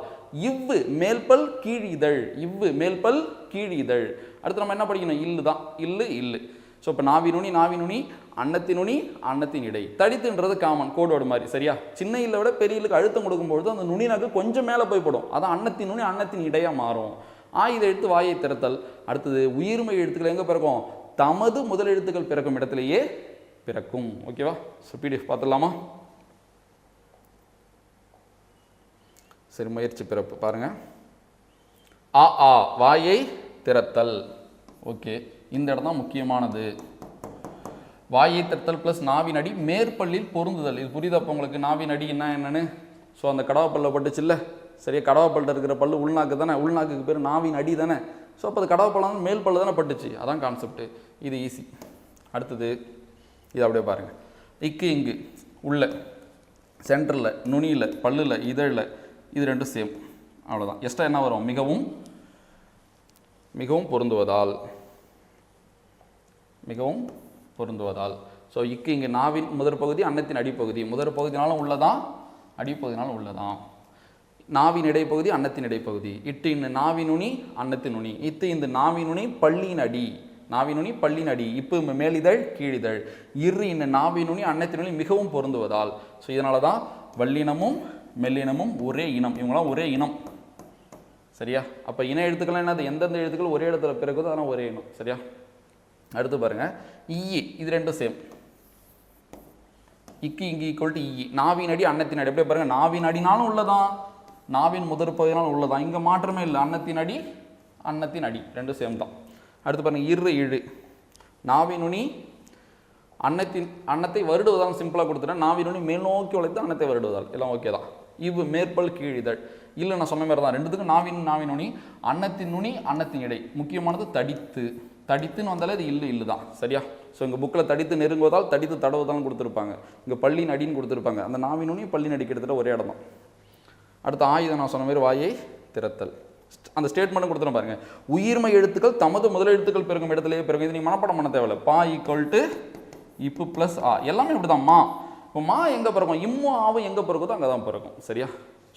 இவ்வு மேல்பல் கீழிதழ், இவ்வு மேல்பல் கீழிதழ். அடுத்து நம்ம என்ன படிக்கணும்? இல்லு தான். இல்லு இல்லு. ஸோ இப்போ நாவின் நுனி, நாவின் நுனி, அன்னத்தின் நுனி, அன்னத்தின் இடை. தடித்துன்றது காமன் கோடோடு மாதிரி. சரியா? சின்ன இல்லை விட பெரிய இல்லுக்கு அழுத்தம் கொடுக்கும்பொழுது அந்த நுனினாக்கு கொஞ்சம் மேலே போய் போடும். அதான் அன்னத்தின் நுனி, அன்னத்தின் இடையாக மாறும். ஆயுத எழுத்து வாயை திறத்தல். அடுத்தது உயிர்மெய் எழுத்துக்கள் எங்கே பிறக்கும்? தமது முதல் எழுத்துக்கள் பிறக்கும் இடத்திலேயே பிறக்கும். ஓகேவா? ஸோ பிடிஎஃப் பார்த்துடலாமா? சரி, முயற்சி பிறப்பு பாருங்க. ஆ ஆ வாயை திறத்தல். ஓகே, இந்த இடம் தான் முக்கியமானது. வாயை திறத்தல் பிளஸ் நாவின் அடி மேற்பல்லில் பொருந்துதல். இது புரியுதப்போ உங்களுக்கு? நாவின் அடி என்னன்னு? ஸோ அந்த கடவாப்பல்ல பட்டுச்சுல்ல? சரியா? கடவாப்பல்ல இருக்கிற பல்லு உள்நாக்கு தானே, உள்நாக்குக்கு பேர் நாவின் அடி தானே. ஸோ அப்போ அது கடவாப்பல்ல மேல் பல்லு தானே பட்டுச்சு, அதான் கான்செப்ட். இது ஈஸி. அடுத்தது இது அப்படியே பாருங்க. இக்கு இங்கு உள்ள, சென்டரில், நுனியில், பல்லில், இதழில், இது ரெண்டும் சேம். அவ்வளோதான். எக்ஸ்ட்ரா என்ன வரும்? மிகவும், மிகவும் பொருந்துவதால், மிகவும் பொருந்துவதால். ஸோ இக்கு இங்கு நாவின் முதற் பகுதி, அன்னத்தின் அடிப்பகுதி. முதற் பகுதினாலும் உள்ளதான், அடிப்பகுதினாலும் உள்ளதான். நாவின் இடைப்பகுதி, அன்னத்தின் இடைப்பகுதி. இட்டு இன்னு நாவின் நுனி, அன்னத்தின் நுனி. இத்து இந்த நாவின் நுனி, பல்லின் அடி. நாவின் நுனி, பல்லின் அடி. இப்பு மேலிதழ், கீழிதழ். இரு இன்னு நாவின் நுனி, அன்னத்தின் நுனி மிகவும் பொருந்துவதால். ஸோ இதனால தான் வல்லினமும் மெல்லினமும் ஒரே இனம். இவங்களாம் ஒரே இனம். சரியா? அப்போ இன எழுத்துக்கள் என்னது? எந்தெந்த எழுத்துக்கள் ஒரே இடத்துல பிறகுதோ அதெல்லாம் ஒரே இனம். சரியா? அடுத்து பாருங்கள் ஈ, இது ரெண்டும் சேம். இக்கு இங்கு ஈக்குவல் டு ஈ. நாவின் அடி அன்னத்தின் அடி. அப்படியே பாருங்கள், நாவின் அடினாலும் உள்ளதான், நாவின் முதற் பகுதினாலும் உள்ளதான். இங்கே மாற்றமே இல்லை. அன்னத்தின் அடி அன்னத்தின் அடி ரெண்டும் சேம் தான். அடுத்து பாருங்கள் இரு இழு. நாவின் நுனி அன்னத்தை வருடுவதால் சிம்பிளாக கொடுத்துட்டேன். நாவின் நுனி மேல் நோக்கி உழைத்து அன்னத்தை வருடுவதால் எல்லாம் ஓகே தான். இவ் மேற்பல் கீழிதழ். இல்லை நான் சொன்ன மாதிரி தான், ரெண்டுத்துக்கும் நாவின் நுனி அன்னத்தின் நுனி அன்னத்தின் இடை. முக்கியமானது தடித்து. தடித்துன்னு வந்தாலே அது இல்லை தான். சரியா? ஸோ இங்கே புக்கில் தடித்து நெருங்குவதால் தடித்து தடவுவதால் கொடுத்துருப்பாங்க. இங்கே பள்ளியின் அடின்னு கொடுத்துருப்பாங்க. அந்த நாவின் நுனி பள்ளியின் அடி கிட்டத்தட்ட ஒரே இடம் தான். அடுத்த ஆயுதம் நான் சொன்ன மாதிரி வாயை திறத்தல். அந்த ஸ்டேட்மெண்ட்டும் கொடுத்துரும் பாருங்க. உயிர்மை எழுத்துக்கள் தமது முதல் எழுத்துக்கள் பெருக்கும் இடத்துலேயே பெருக்கும். இது நீ மனப்படம் பண்ண தேவையில்லை. பா ஈக்குவல் டு இப்பு ப்ளஸ் ஆ. எல்லாமே இப்படி தான். மா இப்போ மா எங்கே பிறக்கும், இம்மும் ஆவும் எங்கே பிறக்குதோ அங்கே தான் பிறக்கும். சரியா?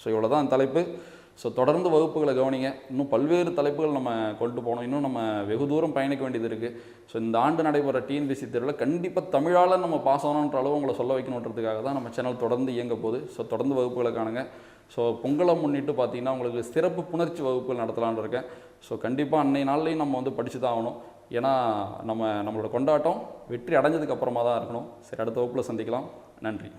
ஸோ இவ்வளோ தான் தலைப்பு. ஸோ தொடர்ந்து வகுப்புகளை கவனிங்க. இன்னும் பல்வேறு தலைப்புகள் நம்ம கொண்டு போகணும். இன்னும் நம்ம வெகு தூரம் பயணிக்க வேண்டியது இருக்குது. ஸோ இந்த ஆண்டு நடைபெற டிஎன்பிஎஸ்சி தேர்வில் கண்டிப்பாக தமிழால் நம்ம பாஸ் ஆகணுன்ற அளவு உங்களை சொல்ல வைக்கணுன்றதுக்காக தான் நம்ம சேனல் தொடர்ந்து இயங்க போகுது. ஸோ தொடர்ந்து வகுப்புகளை காணுங்க. ஸோ பொங்கலை முன்னிட்டு பார்த்தீங்கன்னா உங்களுக்கு சிறப்பு புணர்ச்சி வகுப்புகள் நடத்தலான்னு இருக்கேன். ஸோ கண்டிப்பாக அன்னைய நாள்லையும் நம்ம வந்து படித்து தான் ஆகணும். ஏன்னா நம்மளோட கொண்டாட்டம் வெற்றி அடைஞ்சதுக்கு அப்புறமா தான் இருக்கணும். சரி, அடுத்த வகுப்பில் சந்திக்கலாம். நன்றி.